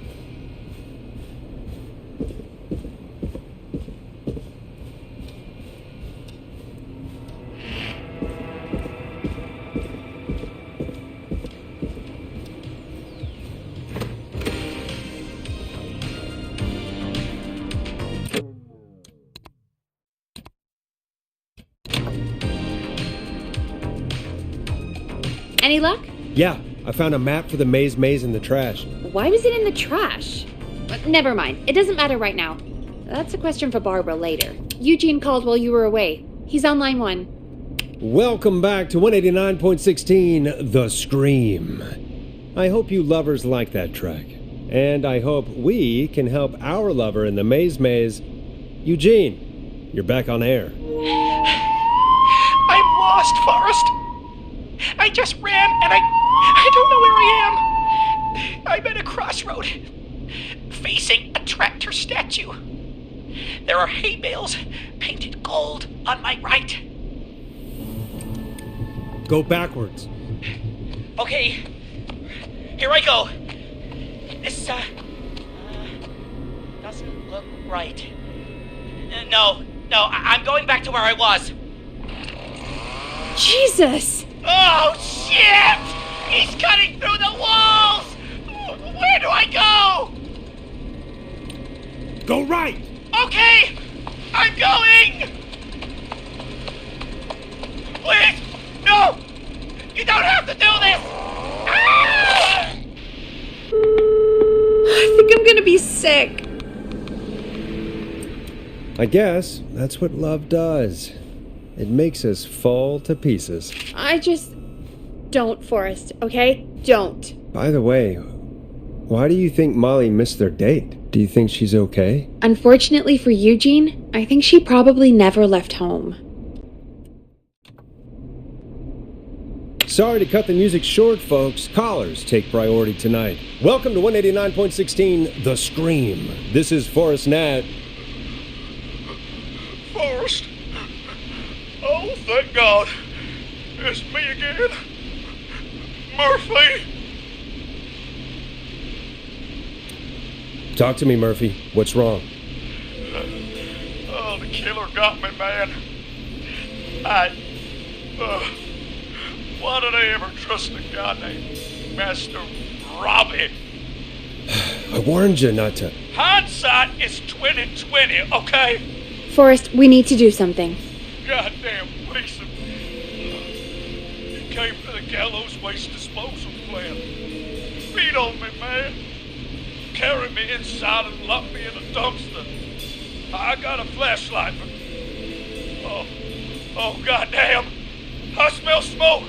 Any luck? Yeah, I found a map for the maze in the trash. Why was it in the trash? Never mind. It doesn't matter right now. That's a question for Barbara later. Eugene called while you were away. He's on line 1. Welcome back to 189.16, The Scream. I hope you lovers like that track. And I hope we can help our lover in the maze. Eugene, you're back on air. I'm lost, Forrest. I just ran and I don't know where I am. I'm at a crossroad, facing a tractor statue. There are hay bales painted gold on my right. Go backwards. Okay, here I go. This, doesn't look right. No, I'm going back to where I was. Jesus! Oh, shit! He's cutting through the walls! Where do I go? Go right! Okay! I'm going! Please! No! You don't have to do this! Ah! I think I'm gonna be sick. I guess that's what love does. It makes us fall to pieces. I just... Don't, Forrest, okay? Don't. By the way, why do you think Molly missed their date? Do you think she's okay? Unfortunately for Eugene, I think she probably never left home. Sorry to cut the music short, folks. Callers take priority tonight. Welcome to 189.16, The Scream. This is Forrest Nash. Forrest. Oh, thank God. It's me again. Murphy. Talk to me, Murphy. What's wrong? Oh, the killer got me, man. Why did I ever trust a guy named Master Robbie? I warned you not to. Hindsight is 20/20, okay? Forrest, we need to do something. Goddamn piece of... He came to the Gallows waste disposal plant. Beat on me, man. Carried me inside and locked me in a dumpster. I got a flashlight, but... Oh, goddamn. I smell smoke.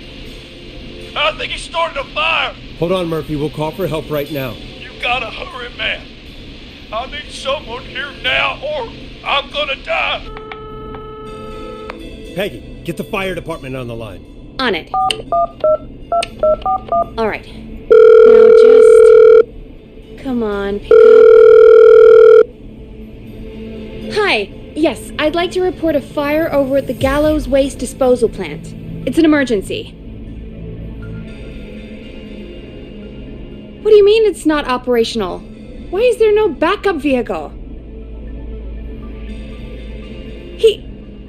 I think he started a fire. Hold on, Murphy. We'll call for help right now. You gotta hurry, man. I need someone here now or I'm gonna die. Peggy, get the fire department on the line. On it. All right. Now just... Come on, pick up. Hi. Yes, I'd like to report a fire over at the Gallows Waste Disposal Plant. It's an emergency. What do you mean it's not operational? Why is there no backup vehicle?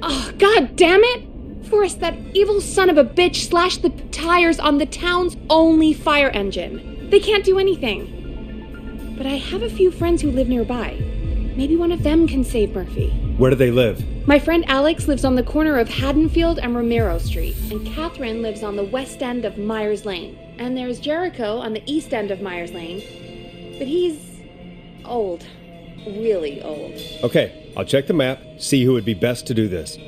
Oh, God damn it! Forrest, that evil son of a bitch slashed the tires on the town's only fire engine. They can't do anything. But I have a few friends who live nearby. Maybe one of them can save Murphy. Where do they live? My friend Alex lives on the corner of Haddonfield and Romero Street, and Catherine lives on the west end of Myers Lane. And there's Jericho on the east end of Myers Lane. But he's old. Really old. Okay, I'll check the map, see who would be best to do this.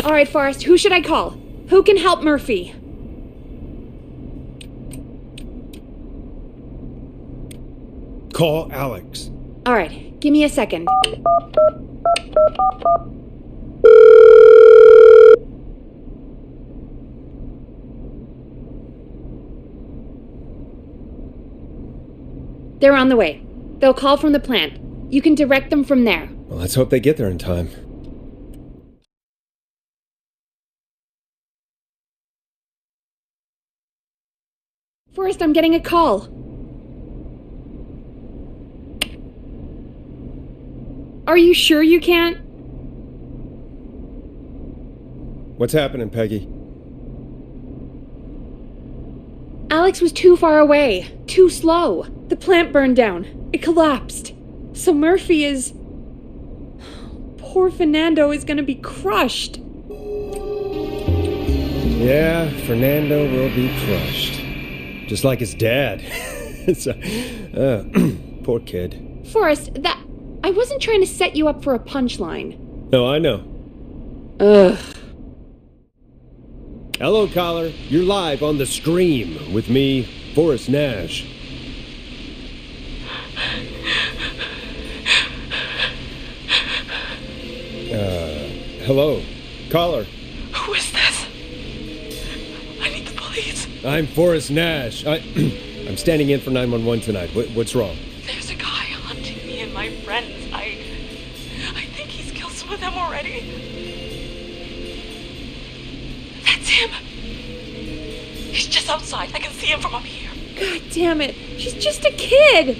All right, Forrest, who should I call? Who can help Murphy? Call Alex. All right, give me a second. They're on the way. They'll call from the plant. You can direct them from there. Well, let's hope they get there in time. Forrest, I'm getting a call. Are you sure you can't? What's happening, Peggy? Alex was too far away. Too slow. The plant burned down. It collapsed. So Murphy is... Poor Fernando is gonna be crushed. Yeah, Fernando will be crushed. Just like his dad. Poor kid. Forrest, I wasn't trying to set you up for a punchline. No, I know. Ugh. Hello, caller. You're live on The Scream with me, Forrest Nash. Hello, caller. Who is this? I need the police. I'm Forrest Nash. I'm standing in for 911 tonight. What's wrong? There's a guy hunting me and my friends. I think he's killed some of them already. That's him. He's just outside. I can see him from up here. God damn it. She's just a kid.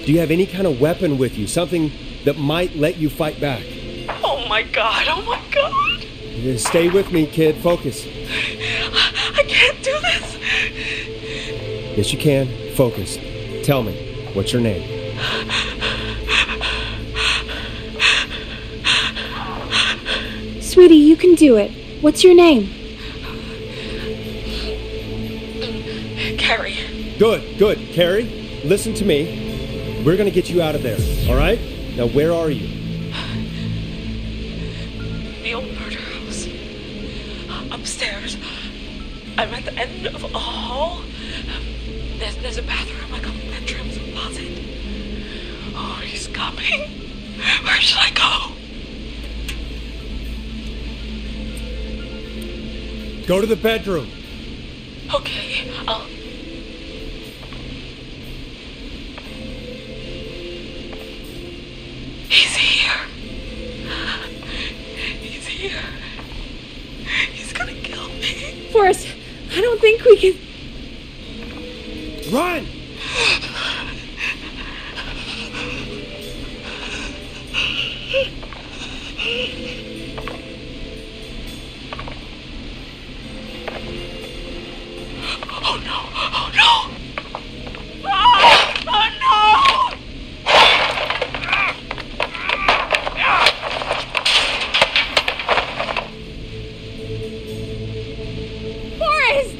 Do you have any kind of weapon with you? Something that might let you fight back? Oh my god. Oh my god. Stay with me, kid. Focus. I can't do this. Yes, you can. Focus. Tell me, what's your name? Sweetie, you can do it. What's your name? Carrie. Good. Carrie, listen to me. We're gonna get you out of there, all right? Now, where are you? The old murder house. Upstairs. I'm at the end of a hall. There's a bathroom, like a bedroom's a closet. Oh, he's coming. Where should I go? Go to the bedroom. Okay, I'll... He's here. He's here. He's gonna kill me. Forrest, I don't think we can... Run! Oh no! Oh no! Ah! Oh no! Forrest!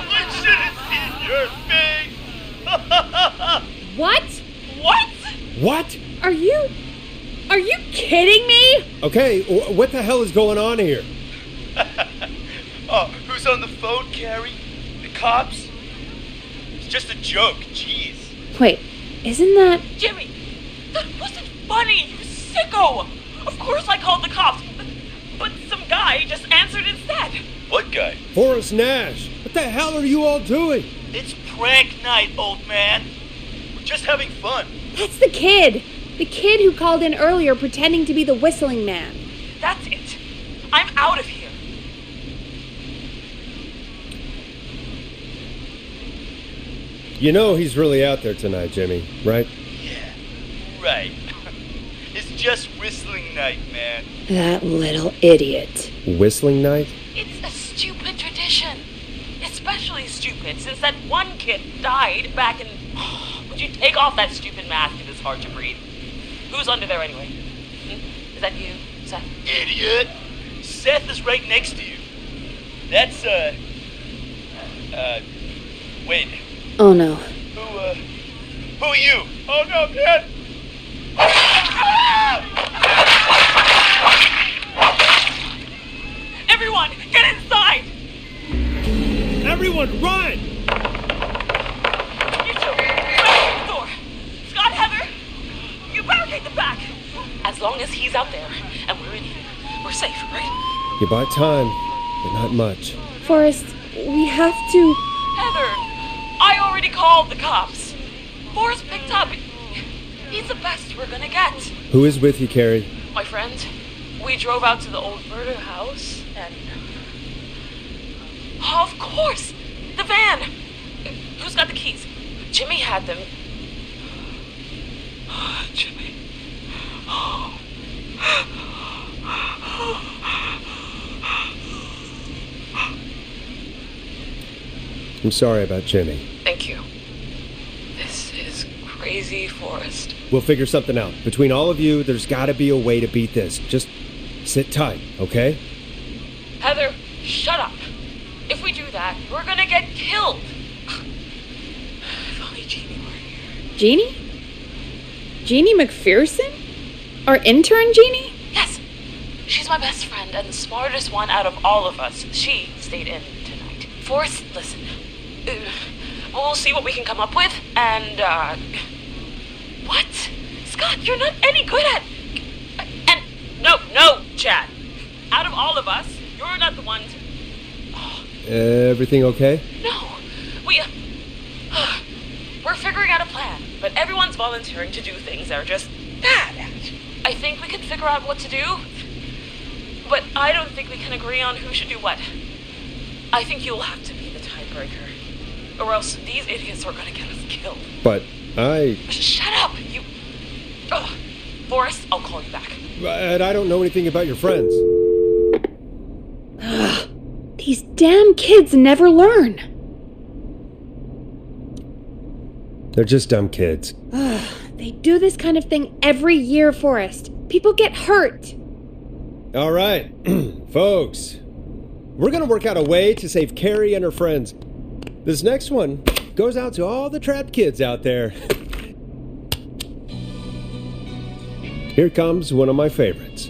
What should have seen your face? What? What? What? Are you kidding me? Okay, what the hell is going on here? Oh, who's on the phone, Carrie? The cops? It's just a joke, jeez. Wait, isn't that... Jimmy, that wasn't funny, you sicko! Of course I called the cops, but some guy just answered instead. What guy? Forrest Nash. What the hell are you all doing? It's prank night, old man. We're just having fun. That's the kid! The kid who called in earlier pretending to be the whistling man. That's it. I'm out of here. You know he's really out there tonight, Jimmy, right? Yeah, right. It's just whistling night, man. That little idiot. Whistling night? It's a stupid tradition. Especially stupid since that one kid died back in... Would you take off that stupid mask if it's hard to breathe? Who's under there anyway? Is that you, Seth? Idiot! Seth is right next to you. That's, wait. Oh no. Who are you? Oh no, Dad! Everyone, get inside! Everyone, run! You two, barricade the door. Scott, Heather, you barricade the back. As long as he's out there and we're in here, we're safe, right? You buy time, but not much. Forrest, we have to... Heather, I already called the cops. Forrest picked up. He's the best we're gonna get. Who is with you, Carrie? My friend, we drove out to the old murder house and... Oh, of course! The van! Who's got the keys? Jimmy had them. Jimmy. Oh. I'm sorry about Jimmy. Thank you. This is crazy, Forrest. We'll figure something out. Between all of you, there's gotta be a way to beat this. Just sit tight, okay? Heather, shut up. If we do that, we're gonna get killed. If only Jeannie were here. Jeannie? Jeannie McPherson? Our intern Jeannie? Yes. She's my best friend and the smartest one out of all of us. She stayed in tonight. Forrest, listen. We'll see what we can come up with, and, What? Scott, you're not any good at... And no, Chad. Out of all of us, you're not the one to... Everything okay? No. We're figuring out a plan, But everyone's volunteering to do things they're just bad at. I think we can figure out what to do, but I don't think we can agree on who should do what. I think you'll have to be the tiebreaker, or else these idiots are gonna get us killed. But I... Shut up, you... Forrest, I'll call you back. But I don't know anything about your friends. These damn kids never learn. They're just dumb kids. They do this kind of thing every year, Forrest. People get hurt. All right, folks. We're gonna work out a way to save Carrie and her friends. This next one goes out to all the trapped kids out there. Here comes one of my favorites.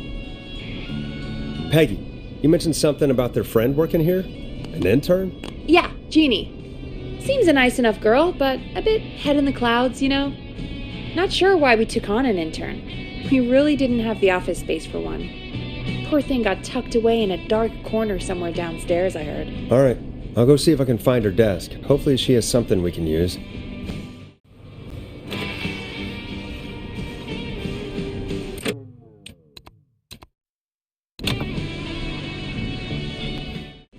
Peggy, you mentioned something about their friend working here? An intern? Yeah, Jeannie. Seems a nice enough girl, but a bit head in the clouds, you know? Not sure why we took on an intern. We really didn't have the office space for one. Poor thing got tucked away in a dark corner somewhere downstairs, I heard. All right, I'll go see if I can find her desk. Hopefully she has something we can use.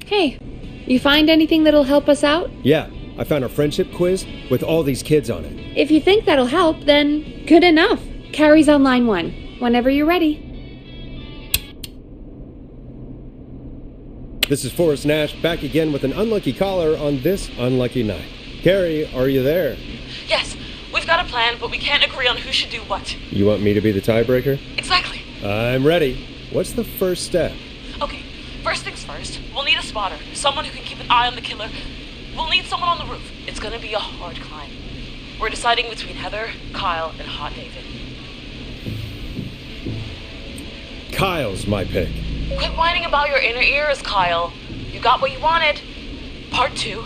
Hey, you find anything that'll help us out? Yeah, I found a friendship quiz with all these kids on it. If you think that'll help, then good enough. Carrie's on line 1, whenever you're ready. This is Forrest Nash, back again with an unlucky caller on this unlucky night. Carrie, are you there? Yes, we've got a plan, but we can't agree on who should do what. You want me to be the tiebreaker? Exactly. I'm ready. What's the first step? Okay, first things first, we'll need a spotter, someone who can keep an eye on the killer. We'll need someone on the roof. It's gonna be a hard climb. We're deciding between Heather, Kyle, and Hot David. Kyle's my pick. Quit whining about your inner ears, Kyle. You got what you wanted. Part 2.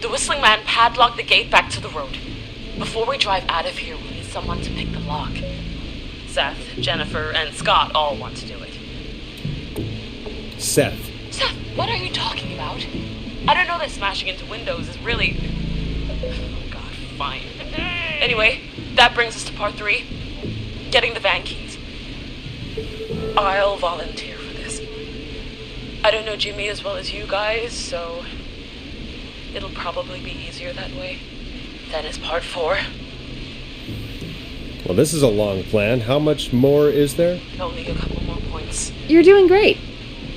The whistling man padlocked the gate back to the road. Before we drive out of here, we need someone to pick the lock. Seth, Jennifer, and Scott all want to do it. Seth. Seth, what are you talking about? I don't know that smashing into windows is really... Oh, God, fine. Anyway, that brings us to part 3. Getting the van keys. I'll volunteer for this. I don't know Jimmy as well as you guys, so... it'll probably be easier that way. Then it's part 4. Well, this is a long plan. How much more is there? Only a couple more points. You're doing great.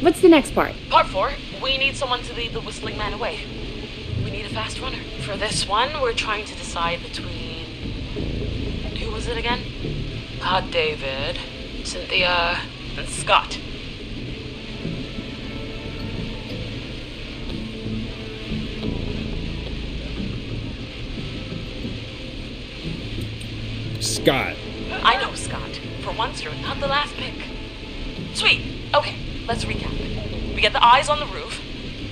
What's the next part? Part 4, we need someone to lead the whistling man away. We need a fast runner. For this one, we're trying to decide between... who was it again? Hot David, Cynthia, and Scott. Scott. I know Scott. For once, you're not the last pick. Sweet. Okay, let's recap. We get the eyes on the roof.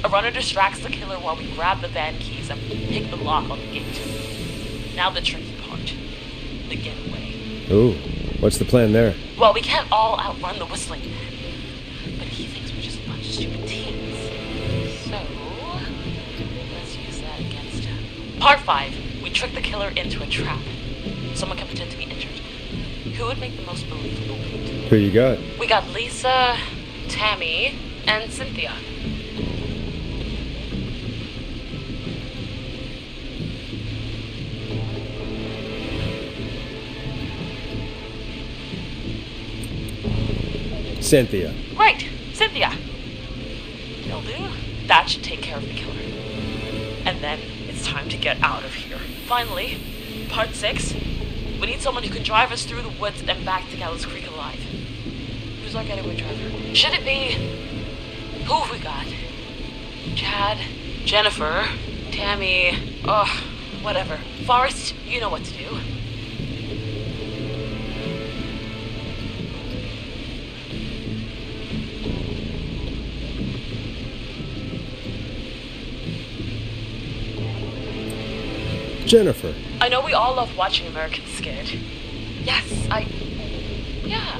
A runner distracts the killer while we grab the van keys and pick the lock on the gate. Now the tricky part. The getaway. Ooh, what's the plan there? Well, we can't all outrun the whistling man. But he thinks we're just a bunch of stupid teens. So, let's use that against him. Part 5. We trick the killer into a trap. Someone can pretend to be injured. Who would make the most believable lead? Who you got? We got Lisa, Tammy, and Cynthia. Cynthia. Right, Cynthia. Will do. That should take care of the killer. And then it's time to get out of here. Finally, part 6. We need someone who can drive us through the woods and back to Gallows Creed alive. Who's our getaway driver? Should it be... who have we got? Chad, Jennifer, Tammy, whatever. Forrest, you know what to do. Jennifer. I know we all love watching Americans scared. Yes, yeah.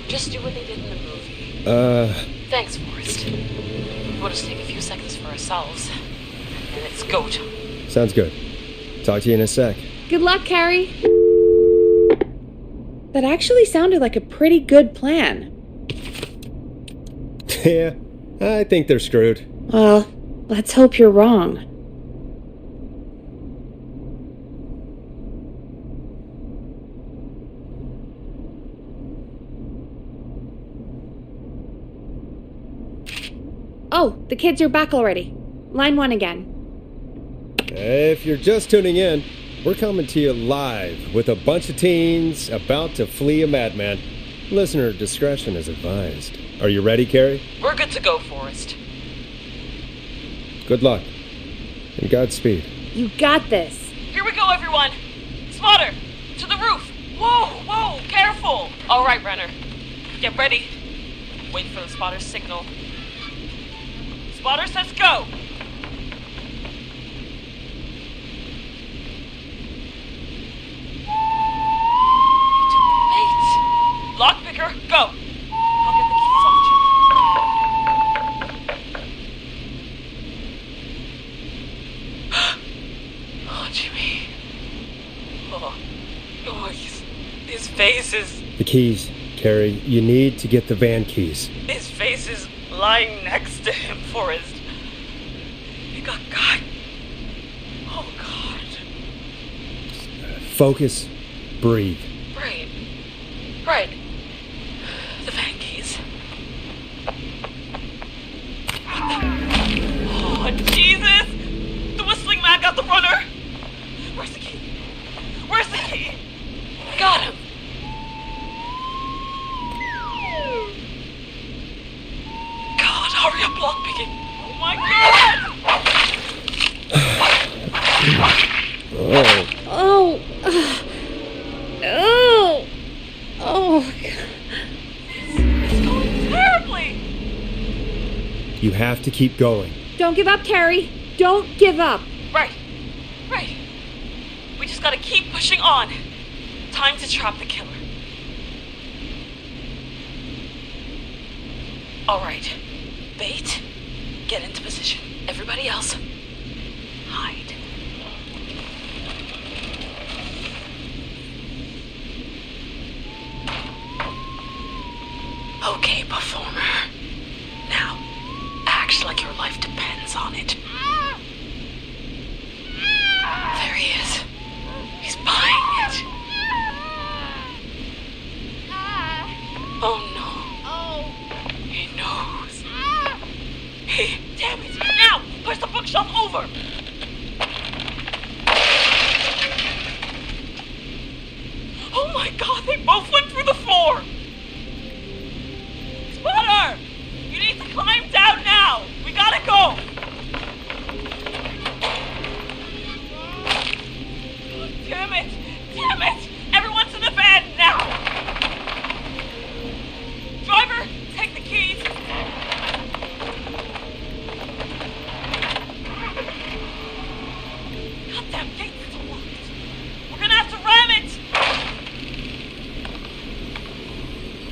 Just do what they did in the movie. Thanks, Forrest. We'll just take a few seconds for ourselves. And it's go time. Sounds good. Talk to you in a sec. Good luck, Carrie. That actually sounded like a pretty good plan. Yeah, I think they're screwed. Well, let's hope you're wrong. Oh, the kids are back already. Line 1 again. If you're just tuning in, we're coming to you live with a bunch of teens about to flee a madman. Listener discretion is advised. Are you ready, Carrie? We're good to go, Forrest. Good luck. And Godspeed. You got this. Here we go, everyone. Spotter, to the roof. Whoa, careful. All right, Renner. Get ready. Wait for the spotter's signal. Spotter says go. Lockpicker, go! I'll get the keys off Jimmy. Oh, Jimmy. Oh, his face is... The keys, Carrie. You need to get the van keys. His face is lying next to him, Forrest. He got God. Oh, God. Focus. Breathe. Right. The van keys. Oh, Jesus! The whistling man got the runner! Where's the key? Got him! God, hurry up, lockpicking! Oh my God! Oh, God. It's going terribly! You have to keep going. Don't give up, Carrie. Don't give up. Right. We just gotta keep pushing on. Time to trap the killer. All right. Bait, get into position. Everybody else, hide. Okay, performer. Now, act like your life depends on it. There he is. He's buying it. Oh no. He knows. Hey, damn it! Now! Push the bookshelf over! Oh my God, they both went through the floor! Spotter! You need to climb down now! We gotta go! Damn it! Everyone's in the van now! Driver, take the keys! Goddamn gate is locked! We're gonna have to ram it!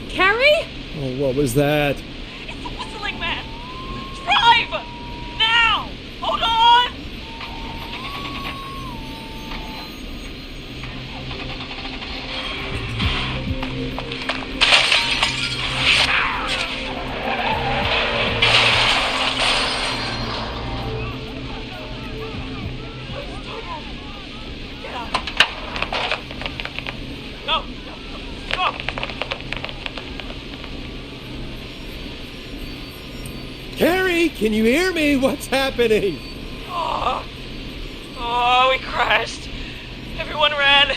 Carrie? Oh, what was that? It's the whistling man! Drive! Now! Hold on! Get out. No! Go! Carrie, can you hear me? What's happening? Oh, we crashed. Everyone ran.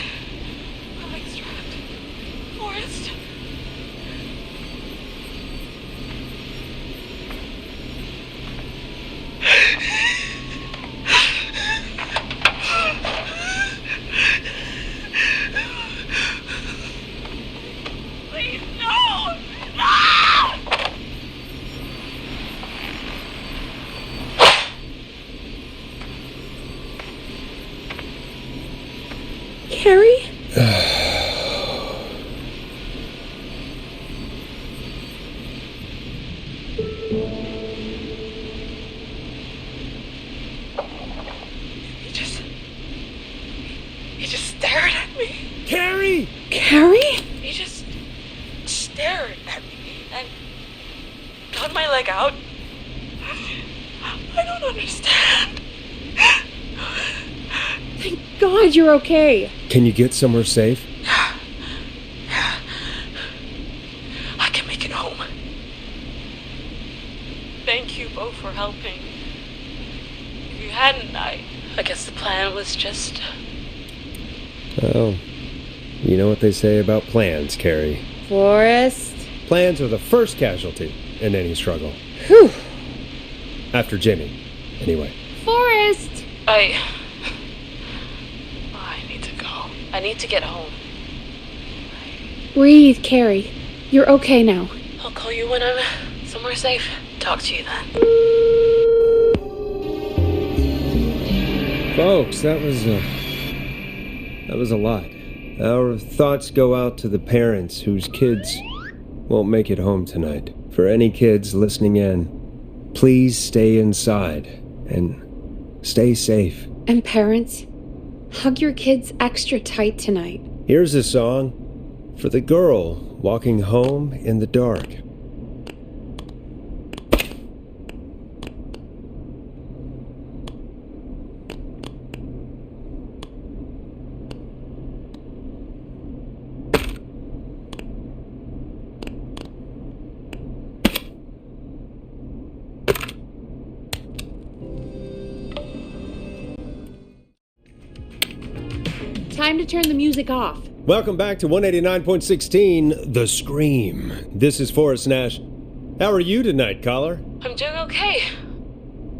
My leg's trapped. Forrest. Carrie? He just stared at me. Carrie! Carrie? He just stared at me and got my leg out. I don't understand. Thank God you're okay. Can you get somewhere safe? I can make it home. Thank you both for helping. If you hadn't, I guess the plan was just... Oh, you know what they say about plans, Carrie. Forrest? Plans are the first casualty in any struggle. Whew. After Jimmy, anyway. Forrest! I need to go. I need to get home. Breathe, Carrie. You're okay now. I'll call you when I'm somewhere safe. Talk to you then. Folks, that was a lot. Our thoughts go out to the parents whose kids won't make it home tonight. For any kids listening in, please stay inside and stay safe. And parents, hug your kids extra tight tonight. Here's a song for the girl walking home in the dark. Time to turn the music off. Welcome back to 189.16, The Scream. This is Forrest Nash. How are you tonight, caller? I'm doing okay.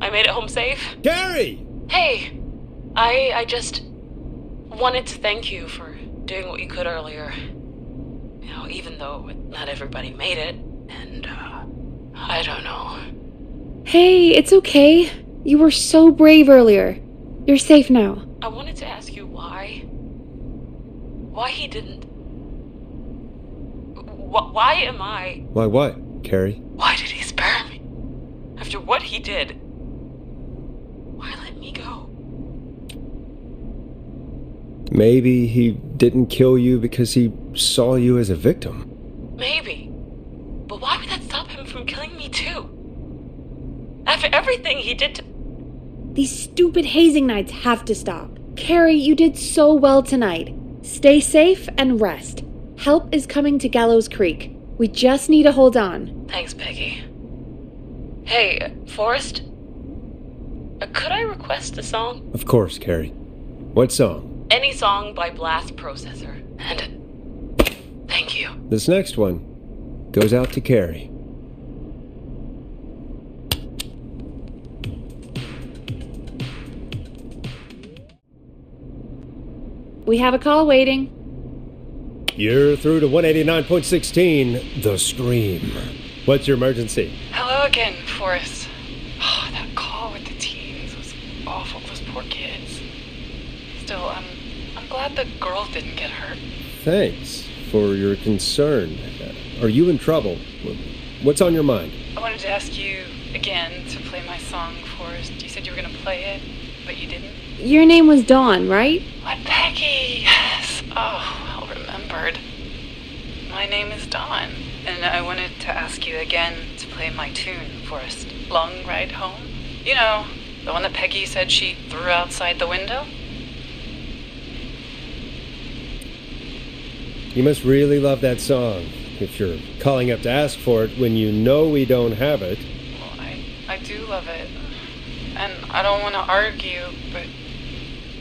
I made it home safe. Gary! Hey, I just wanted to thank you for doing what you could earlier. You know, even though not everybody made it, and, I don't know. Hey, it's okay. You were so brave earlier. You're safe now. I wanted to ask you why he didn't... Why am I... Why what, Carrie? Why did he spare me? After what he did, why let me go? Maybe he didn't kill you because he saw you as a victim. Maybe. But why would that stop him from killing me too? After everything he did to... These stupid hazing nights have to stop. Carrie, you did so well tonight. Stay safe and rest. Help is coming to Gallows Creed. We just need to hold on. Thanks, Peggy. Hey, Forrest? Could I request a song? Of course, Carrie. What song? Any song by Blast Processor. And thank you. This next one goes out to Carrie. We have a call waiting. You're through to 189.16, The Scream. What's your emergency? Hello again, Forrest. Oh, that call with the teens was awful, those poor kids. Still, I'm glad the girl didn't get hurt. Thanks for your concern. Are you in trouble? What's on your mind? I wanted to ask you again to play my song, Forrest. You said you were going to play it, but you didn't. Your name was Dawn, right? What, Peggy? Yes. Oh, well remembered. My name is Dawn, and I wanted to ask you again to play my tune, Forrest. Long Ride Home? You know, the one that Peggy said she threw outside the window? You must really love that song if you're calling up to ask for it when you know we don't have it. Well, I do love it. And I don't want to argue, but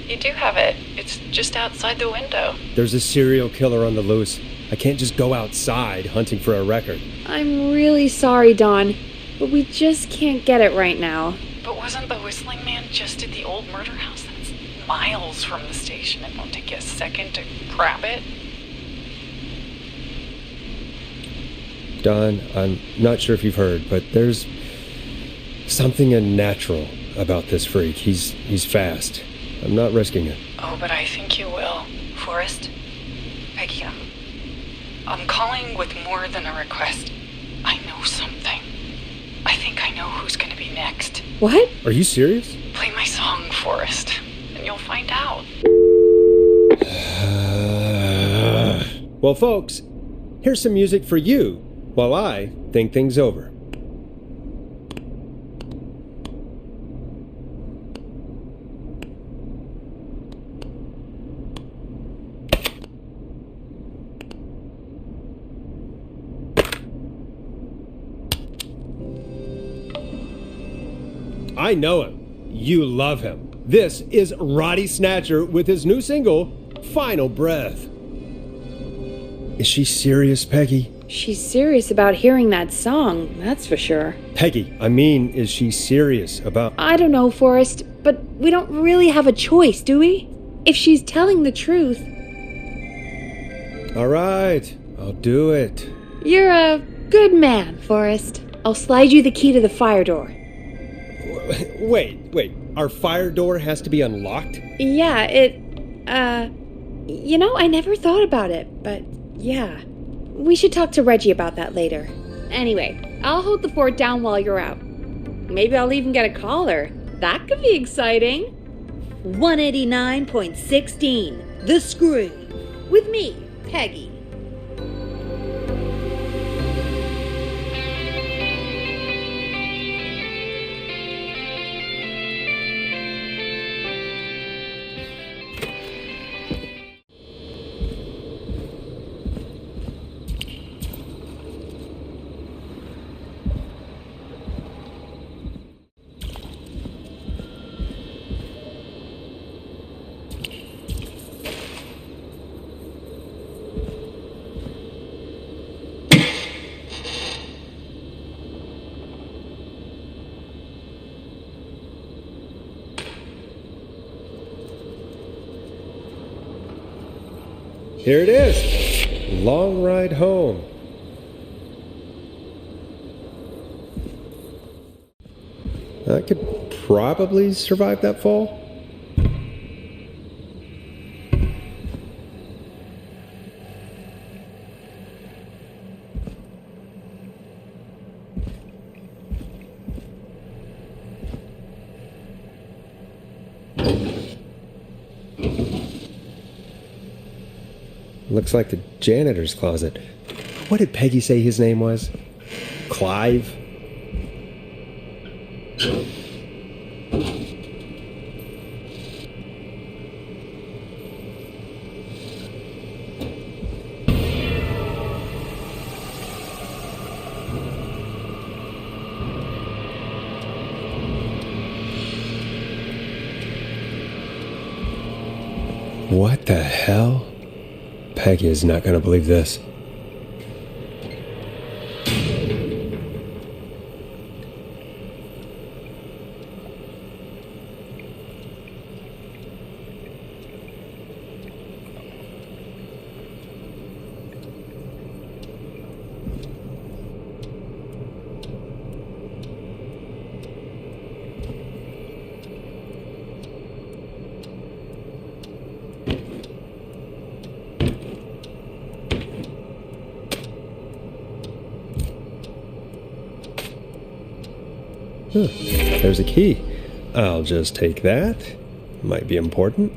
you do have it. It's just outside the window. There's a serial killer on the loose. I can't just go outside hunting for a record. I'm really sorry, Dawn, but we just can't get it right now. But wasn't the Whistling Man just at the old murder house? That's miles from the station. It won't take you a second to grab it. Don, I'm not sure if you've heard, but there's something unnatural about this freak. He's fast. I'm not risking it. Oh, but I think you will, Forrest. Peggy, I'm calling with more than a request. I know something. I think I know who's gonna be next. What? Are you serious? Play my song, Forrest, and you'll find out. Well, folks, here's some music for you while I think things over. I know him. You love him. This is Roddy Snatcher with his new single, Final Breath. Is she serious, Peggy? She's serious about hearing that song, that's for sure. Peggy, I mean, is she serious about... I don't know, Forrest, but we don't really have a choice, do we? If she's telling the truth... All right, I'll do it. You're a good man, Forrest. I'll slide you the key to the fire door. Wait. Our fire door has to be unlocked? Yeah, I never thought about it, but yeah. We should talk to Reggie about that later. Anyway, I'll hold the fort down while you're out. Maybe I'll even get a caller. That could be exciting. 189.16, The Scream. With me, Peggy. Here it is. Long ride home. I could probably survive that fall. Looks like the janitor's closet. What did Peggy say his name was? Clive? What the hell? Peggy is not going to believe this. There's a key. I'll just take that. Might be important.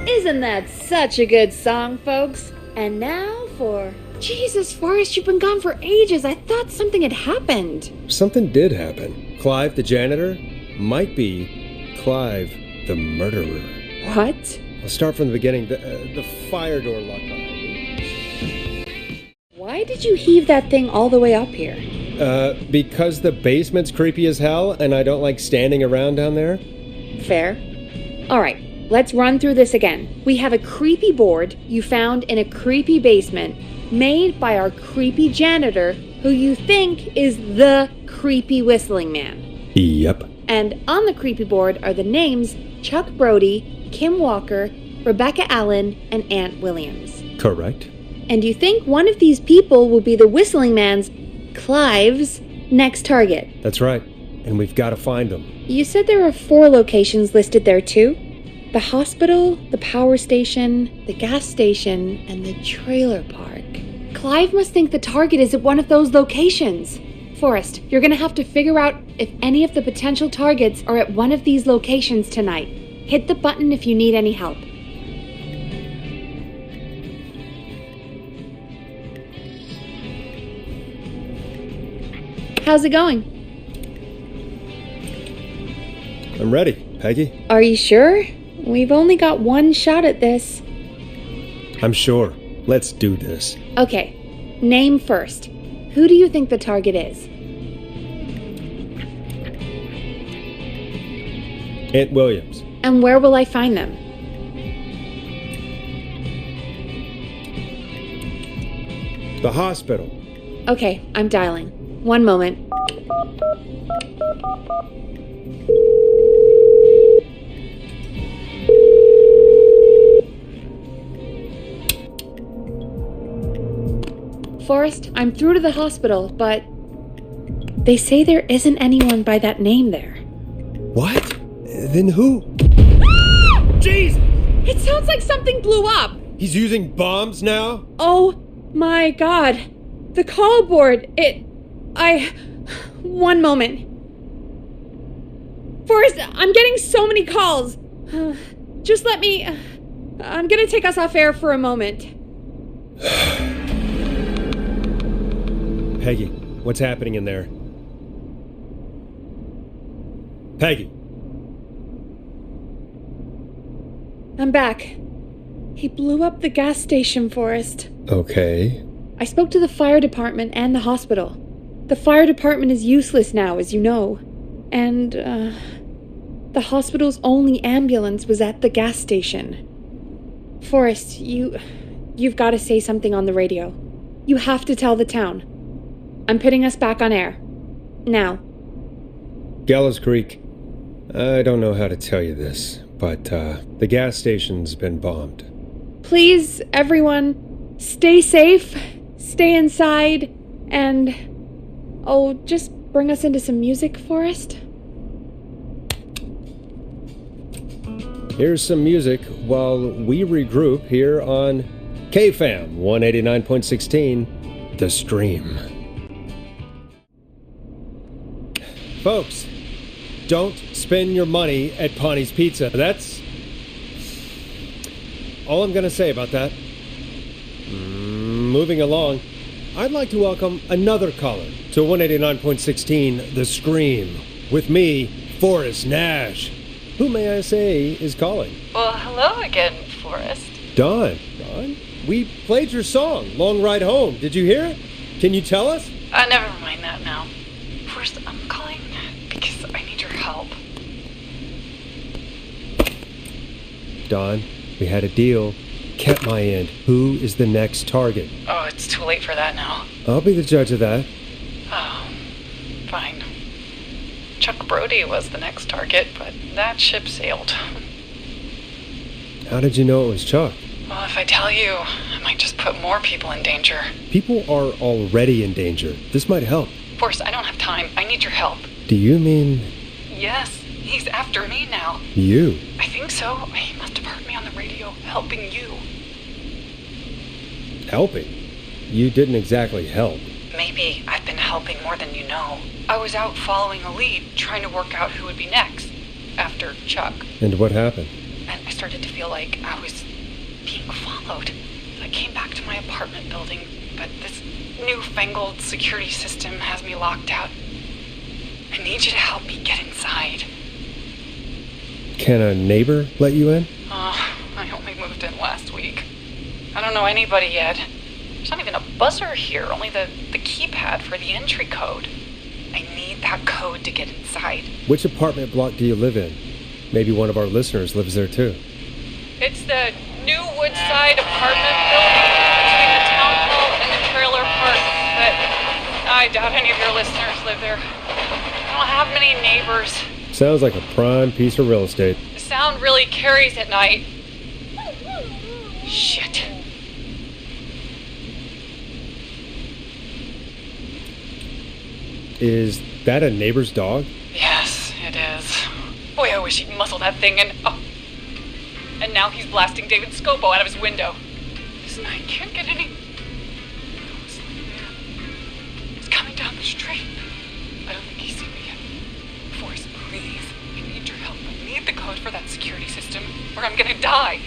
Isn't that such a good song, folks? And now for... Jesus, Forrest, you've been gone for ages. I thought something had happened. Something did happen. Clive, the janitor, might be Clive, the murderer. What? I'll start from the beginning. The fire door locked behind me. Why did you heave that thing all the way up here? Because the basement's creepy as hell, and I don't like standing around down there. Fair. All right. let's run through this again. We have a creepy board you found in a creepy basement made by our creepy janitor who you think is the creepy whistling man. Yep. And on the creepy board are the names Chuck Brody, Kim Walker, Rebecca Allen, and Ant Williams. Correct. And you think one of these people will be the whistling man's, Clive's, next target. That's right. And we've got to find them. You said there are 4 locations listed there too? The hospital, the power station, the gas station, and the trailer park. Clive must think the target is at one of those locations. Forrest, you're gonna have to figure out if any of the potential targets are at one of these locations tonight. Hit the button if you need any help. How's it going? I'm ready, Peggy. Are you sure? We've only got one shot at this. I'm sure. Let's do this. Okay, name first. Who do you think the target is? Ant Williams. And where will I find them? The hospital. Okay, I'm dialing. One moment. Forrest, I'm through to the hospital, but they say there isn't anyone by that name there. What? Then who? Jeez! It sounds like something blew up! He's using bombs now? Oh my god. The call board, one moment. Forrest, I'm getting so many calls. Just let me... I'm gonna take us off air for a moment. Peggy, what's happening in there? Peggy. I'm back. He blew up the gas station, Forrest. Okay. I spoke to the fire department and the hospital. The fire department is useless now, as you know. And, the hospital's only ambulance was at the gas station. Forrest, you've got to say something on the radio. You have to tell the town. I'm putting us back on air. Now. Gallows Creed. I don't know how to tell you this, but, the gas station's been bombed. Please, everyone, stay safe, stay inside, and... oh, just bring us into some music, Forrest. Here's some music while we regroup here on KFAM 189.16, The Stream. Folks, don't spend your money at Pawnee Pizza. That's all I'm going to say about that. Moving along, I'd like to welcome another caller to 189.16 The Scream with me, Forrest Nash. Who, may I say, is calling? Well, hello again, Forrest. Don, we played your song, Long Ride Home. Did you hear it? Can you tell us? Never mind that now. First, I'm calling because I need your help. Don, we had a deal. Kept my end. Who is the next target? Oh, it's too late for that now. I'll be the judge of that. Oh, fine. Chuck Brody was the next target, but that ship sailed. How did you know it was Chuck? Well, if I tell you, I might just put more people in danger. People are already in danger. This might help. Forrest, I don't have time. I need your help. Do you mean... Yes, he's after me now. You? I think so. He must have heard me on the radio helping you. Helping? You didn't exactly help. Maybe I've been helping more than you know. I was out following a lead, trying to work out who would be next, after Chuck. And what happened? And I started to feel like I was being followed. I came back to my apartment building, but this newfangled security system has me locked out. I need you to help me get inside. Can a neighbor let you in? Oh, I only moved in last week. I don't know anybody yet. There's not even a buzzer here, only the keypad for the entry code. I need that code to get inside. Which apartment block do you live in? Maybe one of our listeners lives there too. It's the new Woodside apartment building between the town hall and the trailer park, but I doubt any of your listeners live there. I don't have many neighbors. Sounds like a prime piece of real estate. The sound really carries at night. Shit. Is that a neighbor's dog? Yes, it is. Boy, I wish he'd muzzle that thing and... Oh. And now he's blasting David Scopo out of his window. This night can't get any... It's coming down the street. I don't think he's seen me yet. Forrest, please. I need your help. I need the code for that security system, or I'm gonna die.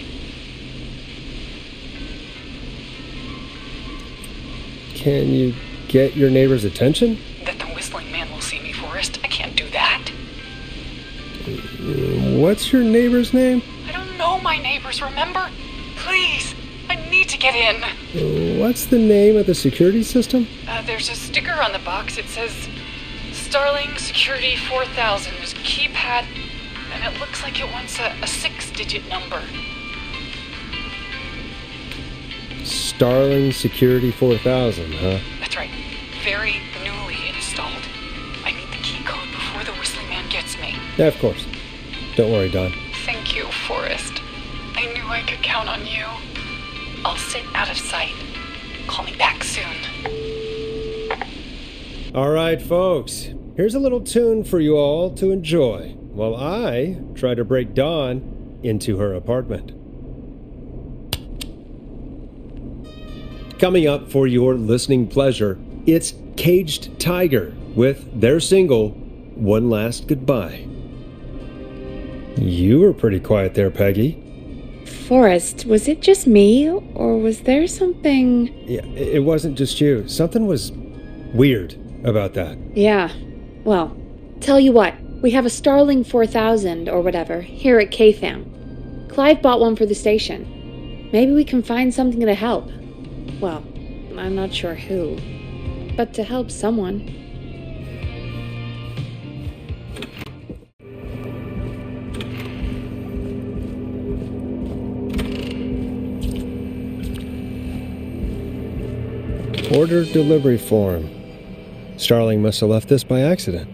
Can you get your neighbor's attention? That the whistling man will see me, Forrest. I can't do that. What's your neighbor's name? I don't know my neighbors, remember? Please, I need to get in. What's the name of the security system? There's a sticker on the box. It says Starling Security 4000. There's a keypad, and it looks like it wants a 6-digit number. Starling Security 4000, huh? That's right. Very newly installed. I need the key code before the whistling man gets me. Yeah, of course. Don't worry, Don. Thank you, Forrest. I knew I could count on you. I'll sit out of sight. Call me back soon. All right, folks. Here's a little tune for you all to enjoy while I try to break Dawn into her apartment. Coming up for your listening pleasure, it's Caged Tiger with their single, One Last Goodbye. You were pretty quiet there, Peggy. Forrest, was it just me, or was there something... Yeah, it wasn't just you. Something was weird about that. Yeah. Well, tell you what, we have a Starling 4000 or whatever here at KFAM. Clive bought one for the station. Maybe we can find something to help. Well, I'm not sure who, but to help someone. Order delivery form. Starling must have left this by accident.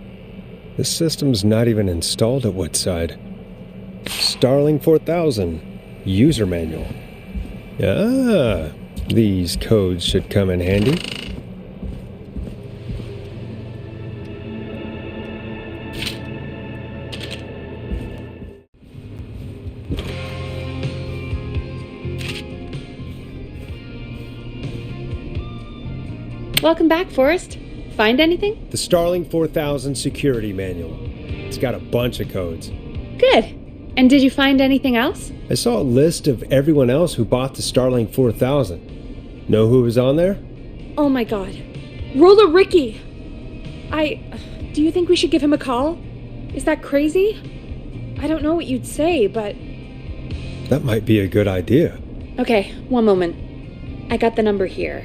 The system's not even installed at Woodside. Starling 4000. User manual. Ah, these codes should come in handy. Welcome back, Forrest. Find anything? The Starling 4000 security manual. It's got a bunch of codes. Good. And did you find anything else? I saw a list of everyone else who bought the Starling 4000. Know who was on there? Oh my god. Roller Ricky! Do you think we should give him a call? Is that crazy? I don't know what you'd say, but... That might be a good idea. Okay, one moment. I got the number here.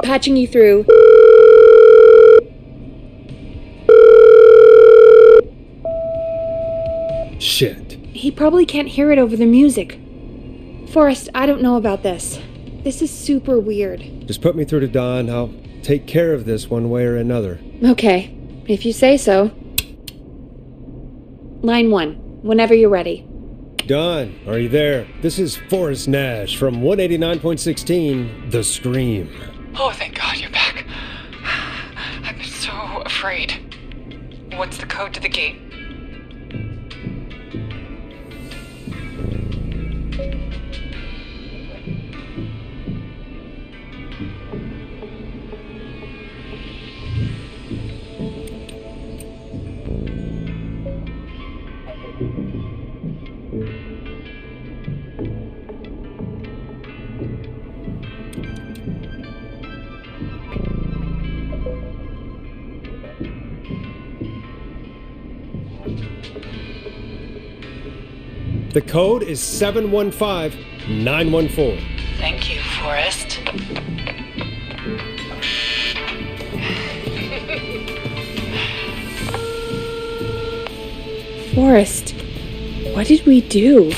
Patching you through. Shit. He probably can't hear it over the music. Forrest, I don't know about this. This is super weird. Just put me through to Don. I'll take care of this one way or another. Okay, if you say so. Line 1, whenever you're ready. Don, are you there? This is Forrest Nash from 189.16, The Scream. Oh, thank God you're back. I've been so afraid. What's the code to the gate? The code is 715914. Thank you, Forrest. Forrest, What did we do?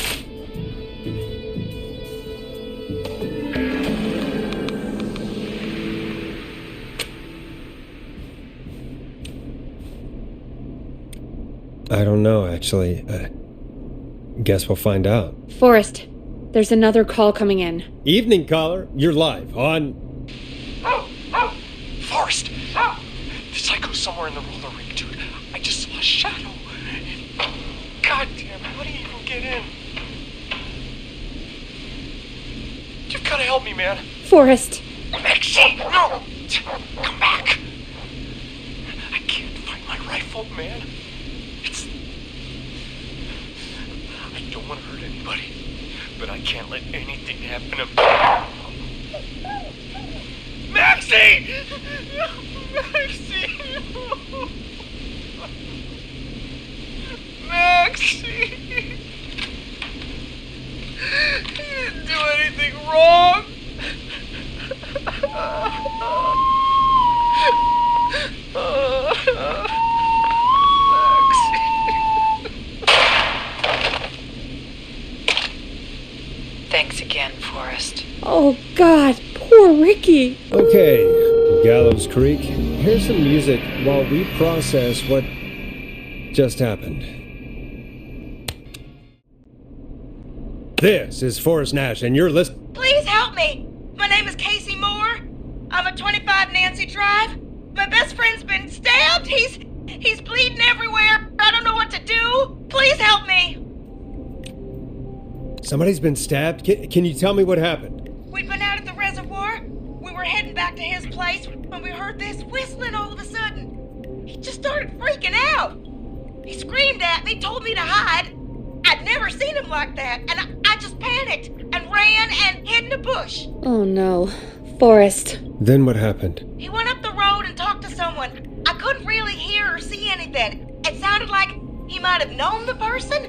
I don't know, actually. Guess we'll find out. Forrest, there's another call coming in. Evening, caller. You're live on... Forrest! The psycho's somewhere in the roller rink, dude. I just saw a shadow. God damn, how do you even get in? You've gotta help me, man. Forrest! Maxie, no! Come back! I can't find my rifle, man. I don't want to hurt anybody, but I can't let anything happen to Maxie! Maxie! Maxie! You didn't do anything wrong! Thanks again, Forrest. Oh, God, poor Ricky. Okay, Gallows Creek, here's some music while we process what just happened. This is Forrest Nash, and you're listening... Please help me. My name is Casey Moore. I'm at 25 Nancy Drive. My best friend's been stabbed. He's bleeding everywhere. I don't know what to do. Please help me. Somebody's been stabbed? Can you tell me what happened? We'd been out at the reservoir. We were heading back to his place when we heard this whistling all of a sudden. He just started freaking out. He screamed at me, told me to hide. I'd never seen him like that, and I just panicked and ran and hid in a bush. Oh, no. Forrest. Then what happened? He went up the road and talked to someone. I couldn't really hear or see anything. It sounded like he might have known the person,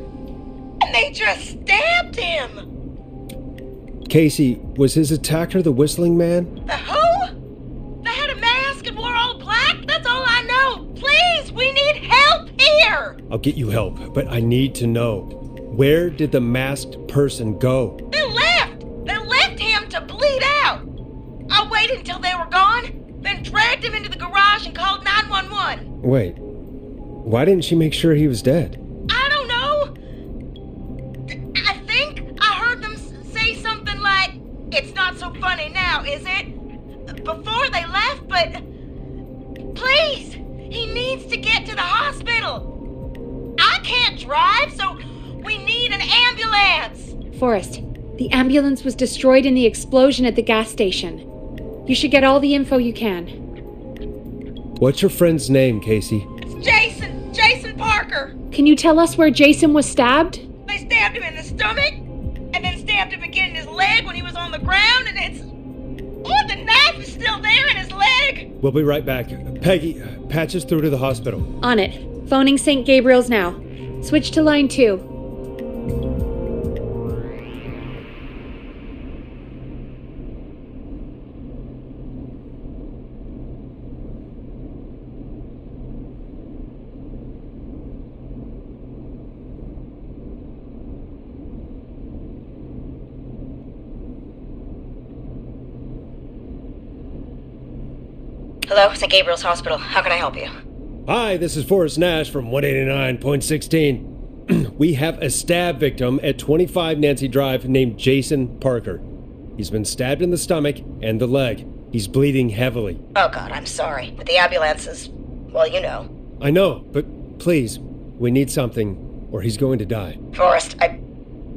and they just stabbed him. Casey, was his attacker the whistling man? The who? They had a mask and wore all black? That's all I know. Please, we need help here. I'll get you help, but I need to know. Where did the masked person go? They left. They left him to bleed out. I waited until they were gone, then dragged him into the garage and called 911. Wait, why didn't she make sure he was dead? I don't know. I think I heard them say something like, "It's not so funny now, is it?" before they left, but please, he needs to get to the hospital. I can't drive, so we need an ambulance. Forrest, the ambulance was destroyed in the explosion at the gas station. You should get all the info you can. What's your friend's name, Casey? It's Jason Parker. Can you tell us where Jason was stabbed? They stabbed him in the stomach, and then stabbed him again in his leg when he was on the ground, and the knife is still there in his leg. We'll be right back. Peggy, patch us through to the hospital. On it. Phoning St. Gabriel's now. Switch to line 2. Hello, St. Gabriel's Hospital. How can I help you? Hi, this is Forrest Nash from 189.16. We have a stab victim at 25 Nancy Drive named Jason Parker. He's been stabbed in the stomach and the leg. He's bleeding heavily. Oh, God, I'm sorry. But the ambulance is, well, you know. I know, but please, we need something, or he's going to die. Forrest,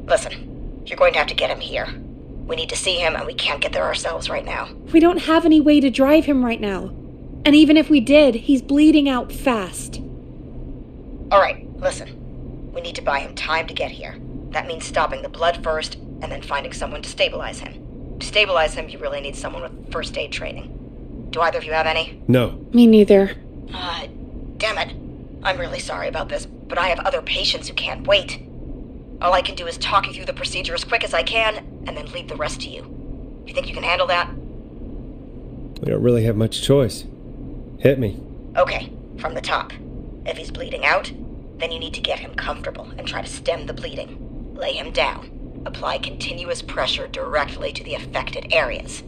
Listen, you're going to have to get him here. We need to see him, and we can't get there ourselves right now. We don't have any way to drive him right now. And even if we did, he's bleeding out fast. All right, listen. We need to buy him time to get here. That means stopping the blood first, and then finding someone to stabilize him. To stabilize him, you really need someone with first aid training. Do either of you have any? No. Me neither. Damn it. I'm really sorry about this, but I have other patients who can't wait. All I can do is talk you through the procedure as quick as I can, and then leave the rest to you. You think you can handle that? We don't really have much choice. Hit me. Okay, from the top. If he's bleeding out, Then you need to get him comfortable and try to stem the bleeding. Lay him down. Apply continuous pressure directly to the affected areas.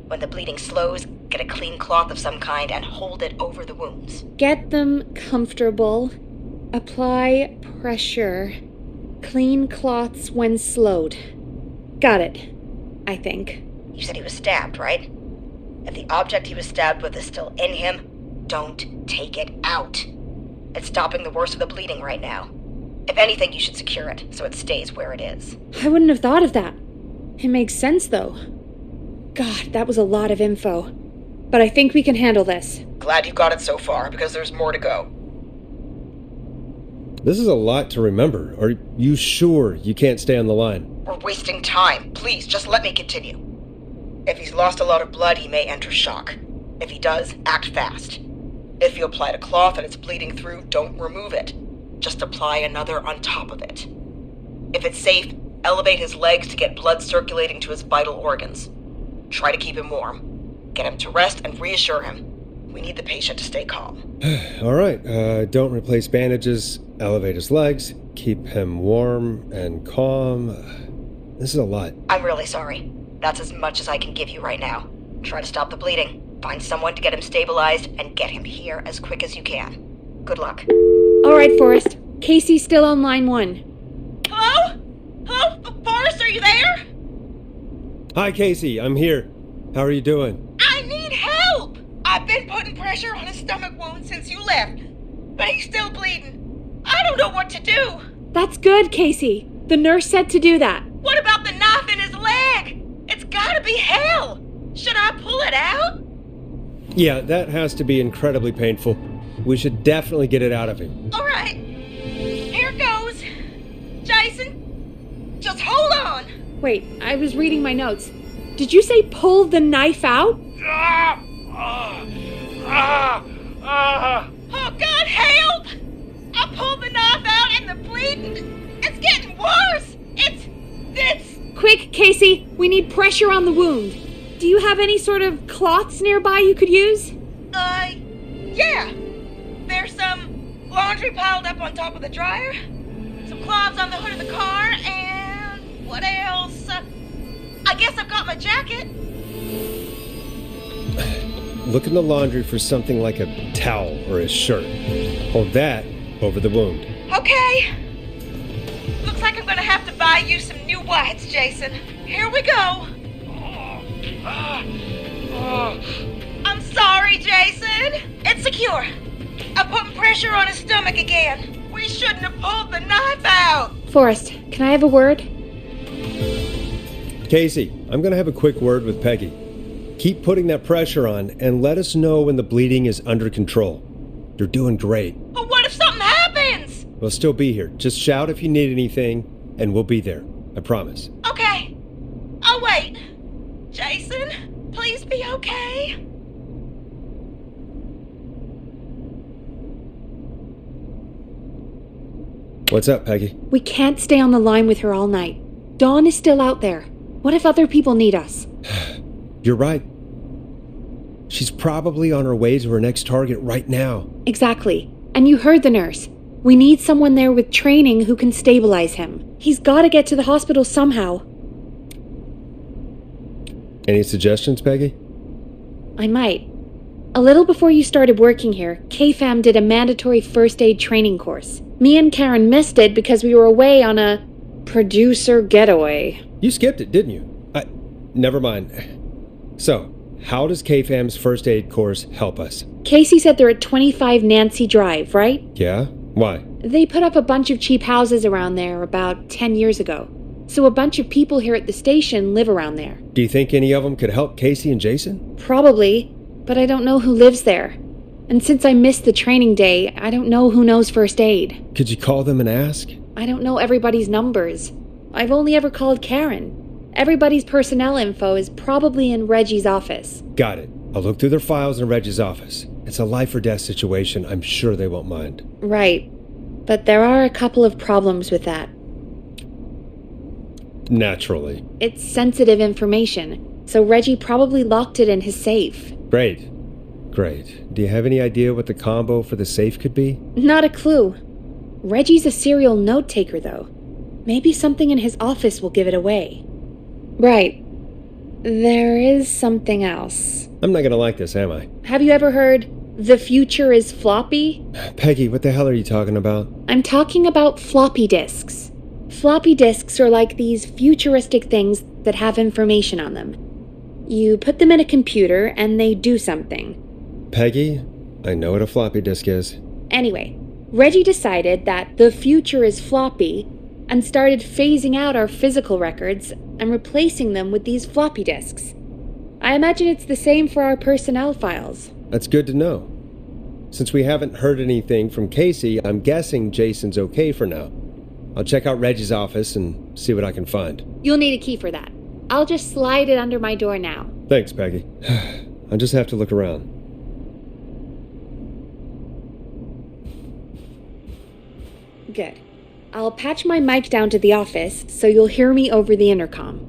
When the bleeding slows, get a clean cloth of some kind and hold it over the wounds. Get them comfortable. Apply pressure. Clean cloths when slowed. Got it, I think. You said he was stabbed, right? If the object he was stabbed with is still in him, don't take it out. It's stopping the worst of the bleeding right now. If anything, you should secure it so it stays where it is. I wouldn't have thought of that. It makes sense, though. God, that was a lot of info. But I think we can handle this. Glad you got it so far, because there's more to go. This is a lot to remember. Are you sure you can't stay on the line? We're wasting time. Please, just let me continue. If he's lost a lot of blood, he may enter shock. If he does, act fast. If you applied a cloth and it's bleeding through, don't remove it. Just apply another on top of it. If it's safe, elevate his legs to get blood circulating to his vital organs. Try to keep him warm. Get him to rest and reassure him. We need the patient to stay calm. All right, don't replace bandages, elevate his legs, keep him warm and calm. This is a lot. I'm really sorry. That's as much as I can give you right now. Try to stop the bleeding. Find someone to get him stabilized and get him here as quick as you can. Good luck. All right, Forrest. Casey's still on line 1. Hello? Hello? Forrest, are you there? Hi, Casey. I'm here. How are you doing? I need help! I've been putting pressure on his stomach wound since you left, but he's still bleeding. I don't know what to do. That's good, Casey. The nurse said to do that. What about the knife in his leg? It's gotta be hell. Should I pull it out? Yeah, that has to be incredibly painful. We should definitely get it out of him. All right. Here goes. Jason, just hold on. Wait, I was reading my notes. Did you say pull the knife out? Oh, God, help! I pulled the knife out and the bleeding, it's getting worse. It's... Quick, Casey, we need pressure on the wound. Do you have any sort of cloths nearby you could use? Yeah. There's some laundry piled up on top of the dryer, some cloths on the hood of the car, and what else? I guess I've got my jacket. Look in the laundry for something like a towel or a shirt. Hold that over the wound. Okay. Looks like I'm gonna have to buy you some new whites, Jason. Here we go. I'm sorry, Jason. It's secure. I'm putting pressure on his stomach again. We shouldn't have pulled the knife out. Forrest, can I have a word? Casey, I'm going to have a quick word with Peggy. Keep putting that pressure on and let us know when the bleeding is under control. You're doing great. But what if something happens? We'll still be here. Just shout if you need anything, and we'll be there. I promise. Okay. I'll wait. Jason, please be okay. What's up, Peggy? We can't stay on the line with her all night. Dawn is still out there. What if other people need us? You're right. She's probably on her way to her next target right now. Exactly. And you heard the nurse. We need someone there with training who can stabilize him. He's got to get to the hospital somehow. Any suggestions, Peggy? I might. A little before you started working here, KFAM did a mandatory first aid training course. Me and Karen missed it because we were away on a producer getaway. You skipped it, didn't you? Never mind. So, how does KFAM's first aid course help us? Casey said they're at 25 Nancy Drive, right? Yeah? Why? They put up a bunch of cheap houses around there about 10 years ago. So a bunch of people here at the station live around there. Do you think any of them could help Casey and Jason? Probably, but I don't know who lives there. And since I missed the training day, I don't know who knows first aid. Could you call them and ask? I don't know everybody's numbers. I've only ever called Karen. Everybody's personnel info is probably in Reggie's office. Got it. I'll look through their files in Reggie's office. It's a life or death situation. I'm sure they won't mind. Right. But there are a couple of problems with that. Naturally. It's sensitive information, so Reggie probably locked it in his safe. Great. Do you have any idea what the combo for the safe could be? Not a clue. Reggie's a serial note-taker, though. Maybe something in his office will give it away. Right. There is something else. I'm not gonna like this, am I? Have you ever heard, "The future is floppy"? Peggy, what the hell are you talking about? I'm talking about floppy disks. Floppy disks are like these futuristic things that have information on them. You put them in a computer and they do something. Peggy, I know what a floppy disk is. Anyway, Reggie decided that the future is floppy and started phasing out our physical records and replacing them with these floppy disks. I imagine it's the same for our personnel files. That's good to know. Since we haven't heard anything from Casey, I'm guessing Jason's okay for now. I'll check out Reggie's office and see what I can find. You'll need a key for that. I'll just slide it under my door now. Thanks, Peggy. I'll just have to look around. Good. I'll patch my mic down to the office so you'll hear me over the intercom.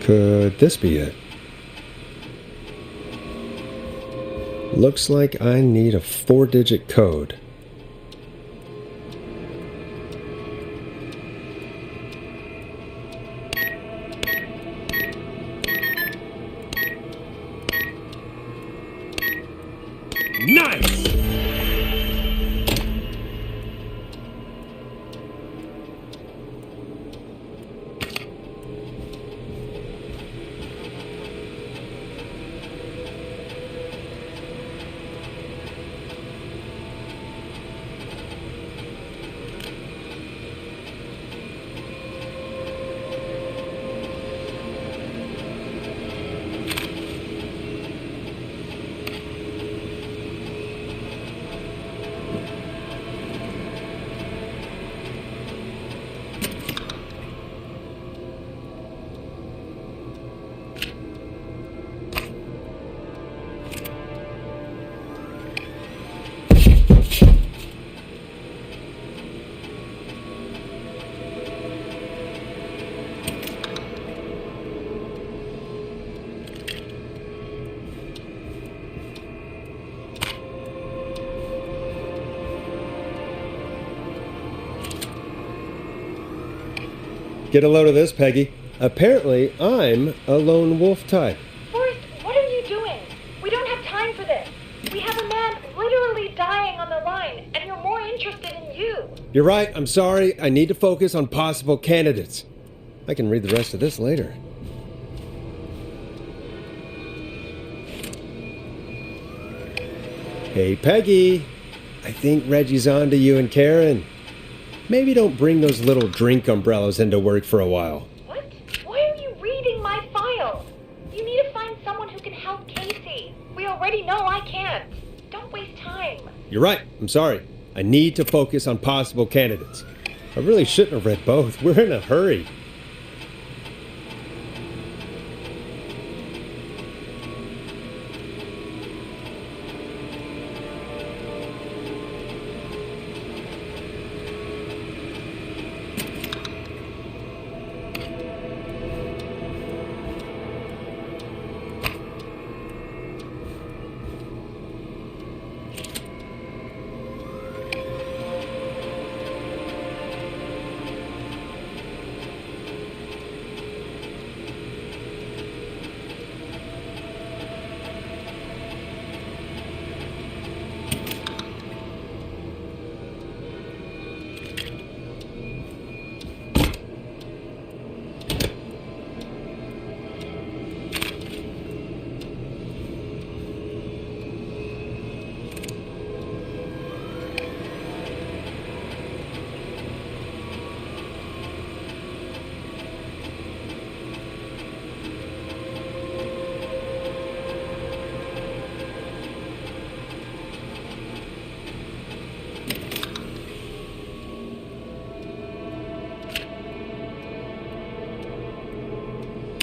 Could this be it? Looks like I need a 4-digit code. Nice! Get a load of this, Peggy. Apparently, I'm a lone wolf type. Forrest, what are you doing? We don't have time for this. We have a man literally dying on the line, and you're more interested in you. You're right, I'm sorry. I need to focus on possible candidates. I can read the rest of this later. Hey, Peggy. I think Reggie's on to you and Karen. Maybe don't bring those little drink umbrellas into work for a while. What? Why are you reading my file? You need to find someone who can help Casey. We already know I can't. Don't waste time. You're right, I'm sorry. I need to focus on possible candidates. I really shouldn't have read both. We're in a hurry.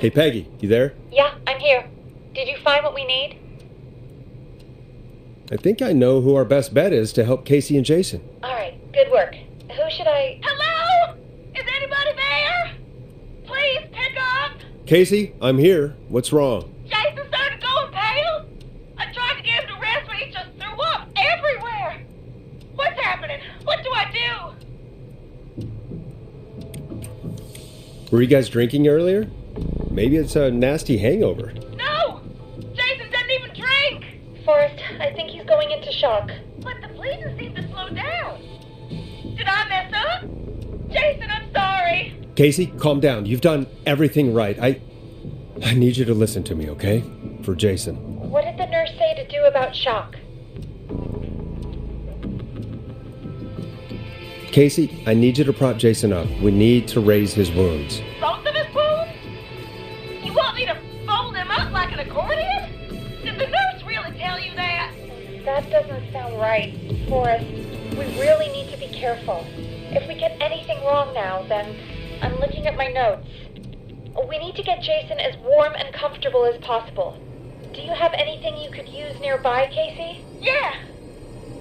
Hey, Peggy, you there? Yeah, I'm here. Did you find what we need? I think I know who our best bet is to help Casey and Jason. All right, good work. Who should I... Hello? Is anybody there? Please pick up. Casey, I'm here. What's wrong? Jason started going pale. I tried to get him to rest, but he just threw up everywhere. What's happening? What do I do? Were you guys drinking earlier? Maybe it's a nasty hangover. No! Jason doesn't even drink! Forrest, I think he's going into shock. But the bleeding seemed to slow down. Did I mess up? Jason, I'm sorry. Casey, calm down. You've done everything right. I need you to listen to me, okay? For Jason. What did the nurse say to do about shock? Casey, I need you to prop Jason up. We need to raise his wounds. Both of his wounds? You want me to fold him up like an accordion? Did the nurse really tell you that? That doesn't sound right, Forrest. We really need to be careful. If we get anything wrong now, then I'm looking at my notes. We need to get Jason as warm and comfortable as possible. Do you have anything you could use nearby, Casey? Yeah.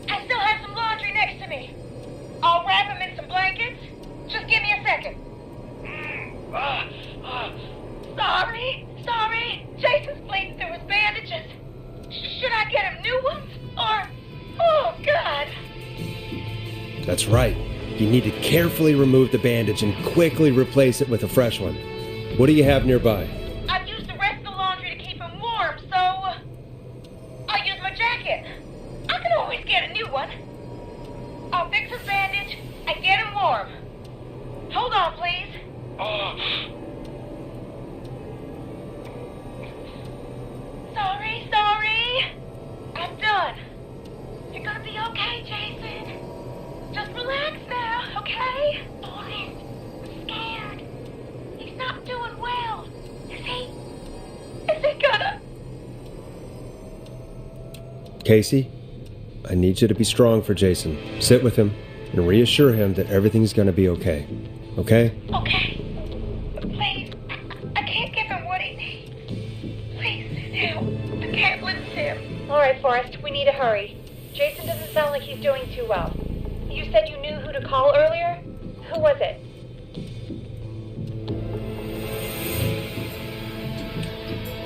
I still have some laundry next to me. I'll wrap him in some blankets. Just give me a second. Sorry. Jason's bleeding through his bandages. Should I get him new ones? Or... Oh, God. That's right. You need to carefully remove the bandage and quickly replace it with a fresh one. What do you have nearby? I've used the rest of the laundry to keep him warm, so... I'll use my jacket. I can always get a new one. I'll fix his bandage and get him warm. Hold on, please. Sorry. I'm done. You're gonna be okay, Jason. Just relax now, okay? Forrest, I'm scared. He's not doing well. Is he gonna... Casey, I need you to be strong for Jason. Sit with him and reassure him that everything's gonna be okay. Okay? Okay. Please, I can't give him what he needs. Please, help. I can't lose him. All right, Forrest, we need to hurry. Jason doesn't sound like he's doing too well. You said you knew who to call earlier? Who was it?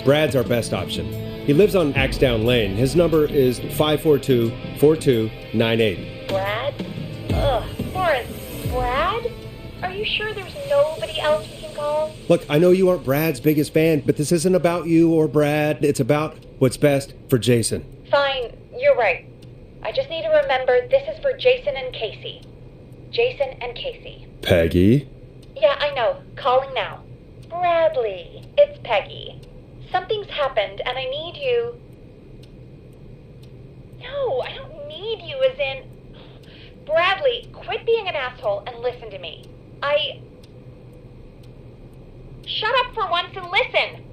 Brad's our best option. He lives on Axdown Lane. His number is 542-4298. Brad? Ugh, Forrest, Brad? Are you sure there's nobody else we can call? Look, I know you aren't Brad's biggest fan, but this isn't about you or Brad. It's about what's best for Jason. Fine, you're right. I just need to remember this is for Jason and Casey. Jason and Casey. Peggy? Yeah, I know. Calling now. Bradley, it's Peggy. Something's happened, and I need you... No, I don't need you as in... Bradley, quit being an asshole and listen to me. Shut up for once and listen!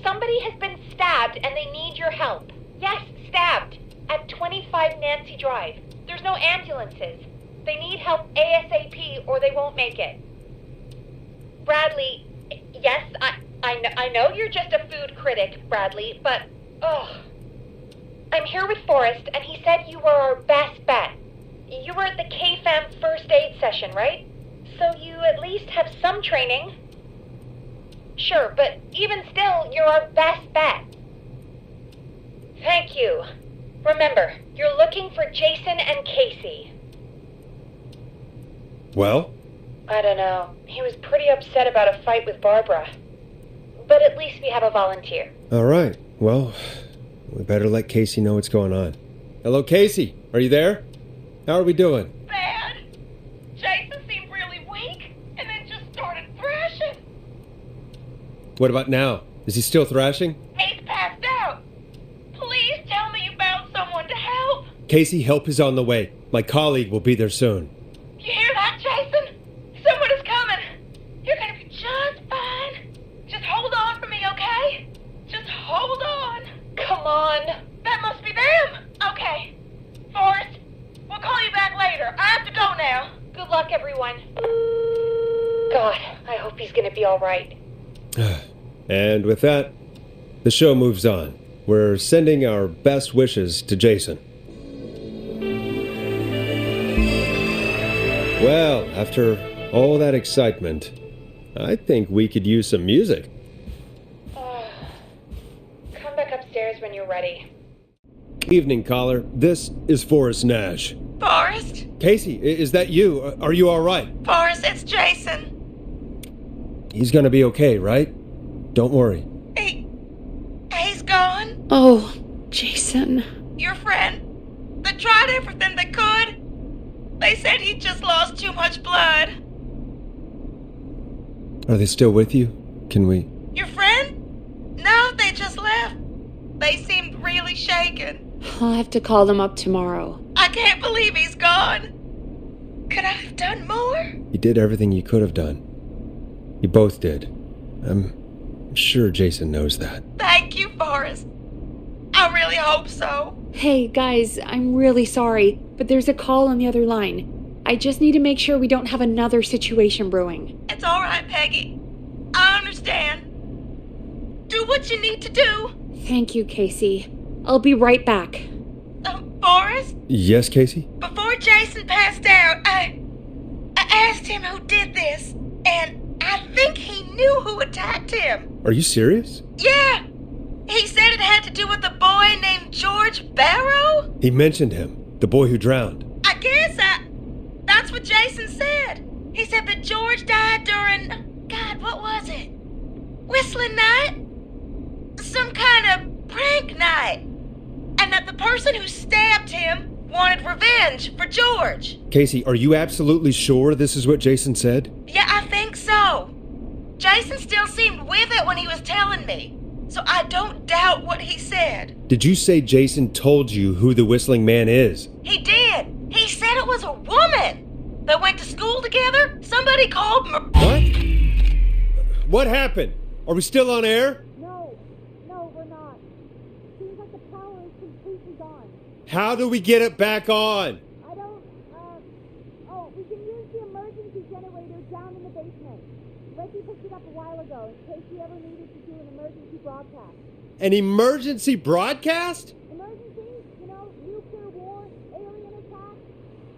Somebody has been stabbed, and they need your help. Yes, stabbed. At 25 Nancy Drive. There's no ambulances. They need help ASAP, or they won't make it. Bradley, yes, I know you're just a food critic, Bradley, but, I'm here with Forrest, and he said you were our best bet. You were at the K-Fam first aid session, right? So you at least have some training. Sure, but even still, you're our best bet. Thank you. Remember, you're looking for Jason and Casey. Well? I don't know. He was pretty upset about a fight with Barbara. But at least we have a volunteer. All right. Well, we better let Casey know what's going on. Hello, Casey. Are you there? How are we doing? Bad. Jason seemed really weak, and then just started thrashing. What about now? Is he still thrashing? He's passed out. Please tell me you found someone to help. Casey, help is on the way. My colleague will be there soon. You hear that, Jason? Someone is coming. You're gonna be just fine. Just hold on for me, okay? Just hold on. Come on. That must be them. Okay. Forrest, we'll call you back later. I have to go now. Good luck, everyone. God, I hope he's gonna be all right. And with that, the show moves on. We're sending our best wishes to Jason. Well, after all that excitement, I think we could use some music. Come back upstairs when you're ready. Evening, caller. This is Forrest Nash. Forrest? Casey, is that you? Are you all right? Forrest, it's Jason. He's gonna be okay, right? Don't worry. He's gone? Oh, Jason. Your friend? They tried everything they could. They said he just lost too much blood. Are they still with you? Can we... Your friend? No, they just left. They seemed really shaken. I'll have to call them up tomorrow. I can't believe he's gone. Could I have done more? You did everything you could have done. You both did. I'm sure Jason knows that. Thank you, Forrest. I really hope so. Hey, guys, I'm really sorry, but there's a call on the other line. I just need to make sure we don't have another situation brewing. It's all right, Peggy. I understand. Do what you need to do. Thank you, Casey. I'll be right back. Forrest? Yes, Casey? Before Jason passed out, I asked him who did this, and I think he knew who attacked him. Are you serious? Yeah. He said it had to do with a boy named George Barrow? He mentioned him, the boy who drowned. I guess that's what Jason said. He said that George died during, God, what was it? Whistling night? Some kind of prank night. And that the person who stabbed him wanted revenge for George. Casey, are you absolutely sure this is what Jason said? Yeah, I think so. Jason still seemed with it when he was telling me. So I don't doubt what he said. Did you say Jason told you who the whistling man is? He did. He said it was a woman. They went to school together. Somebody called What? What happened? Are we still on air? No, we're not. Seems like the power is completely gone. How do we get it back on? I don't, we can use the emergency generator down in the basement. Reggie picked it up a while ago in case you ever needed to do an emergency broadcast. An emergency broadcast? Emergency? Nuclear war, alien attack,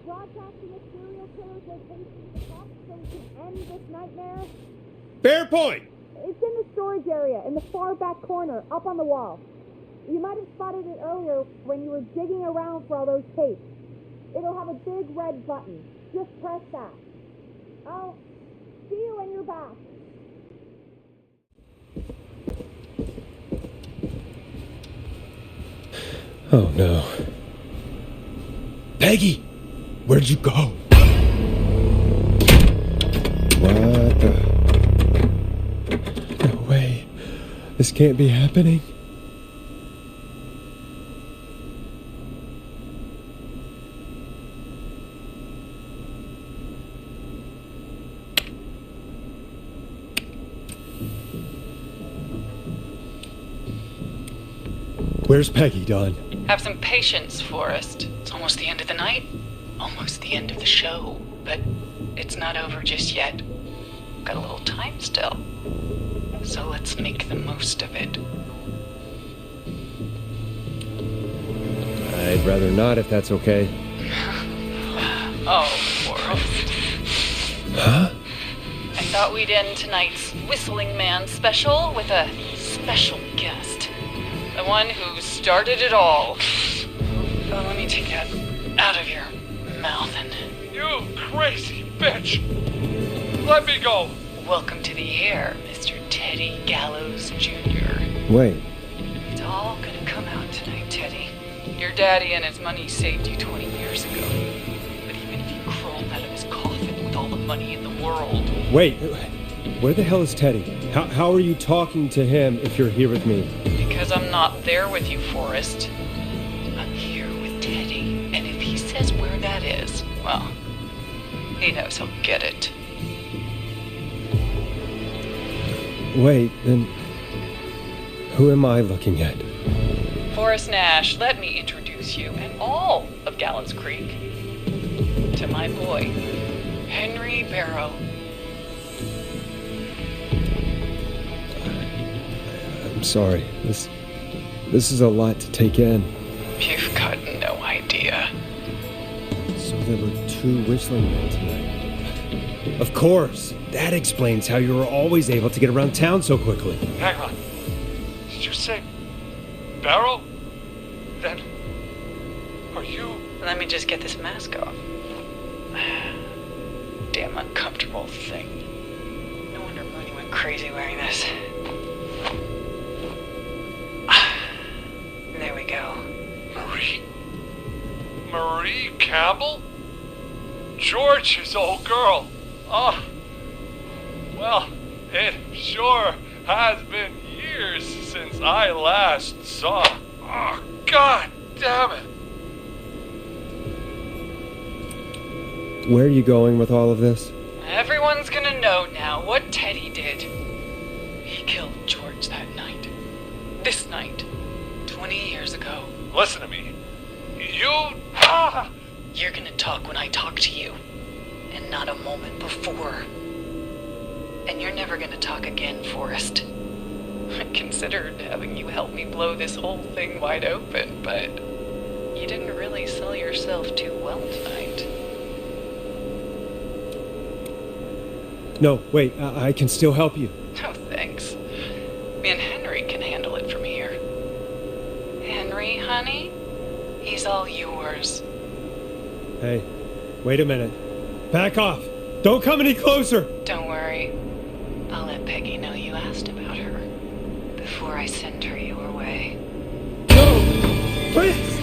broadcasting a serial killer's location to the top so we can end this nightmare. Fair point. It's in the storage area, in the far back corner, up on the wall. You might have spotted it earlier when you were digging around for all those tapes. It'll have a big red button. Just press that. I'll see you when you're back. Oh no. Peggy! Where'd you go? What the... No way. This can't be happening. Where's Peggy, Don? Have some patience, Forrest. It's almost the end of the night. Almost the end of the show. But it's not over just yet. Got a little time still. So let's make the most of it. I'd rather not, if that's okay. Oh, Forrest. Huh? I thought we'd end tonight's Whistling Man special with a special guest. The one who started it all. Let me take that out of your mouth and... You crazy bitch! Let me go! Welcome to the air, Mr. Teddy Gallows Jr. Wait. It's all gonna come out tonight, Teddy. Your daddy and his money saved you 20 years ago. But even if you crawled out of his coffin with all the money in the world... Wait, where the hell is Teddy? How are you talking to him if you're here with me? Because I'm not there with you, Forrest. I'm here with Teddy, and if he says where that is, well, he knows he'll get it. Wait, then who am I looking at? Forrest Nash, let me introduce you and all of Gallows Creed to my boy, Henry Barrow. I'm sorry. This is a lot to take in. You've got no idea. So there were 2 whistling men tonight. Of course! That explains how you were always able to get around town so quickly. Hang on. Did you say Barrel? Then are you... Let me just get this mask off. Damn uncomfortable thing. No wonder Mooney went crazy wearing this. There we go. Marie Campbell? George's old girl. Oh, well, it sure has been years since I last saw. Oh, God damn it. Where are you going with all of this? Everyone's gonna know now what Teddy did. He killed George that night. This night. 20 years ago. Listen to me. You're gonna talk when I talk to you. And not a moment before. And you're never gonna talk again, Forrest. I considered having you help me blow this whole thing wide open, but you didn't really sell yourself too well tonight. No, wait, I can still help you. No, thanks. Me and Henry can handle it from here. Henry, honey? He's all yours. Hey, wait a minute. Back off! Don't come any closer! Don't worry. I'll let Peggy know you asked about her before I send her your way. No! Please!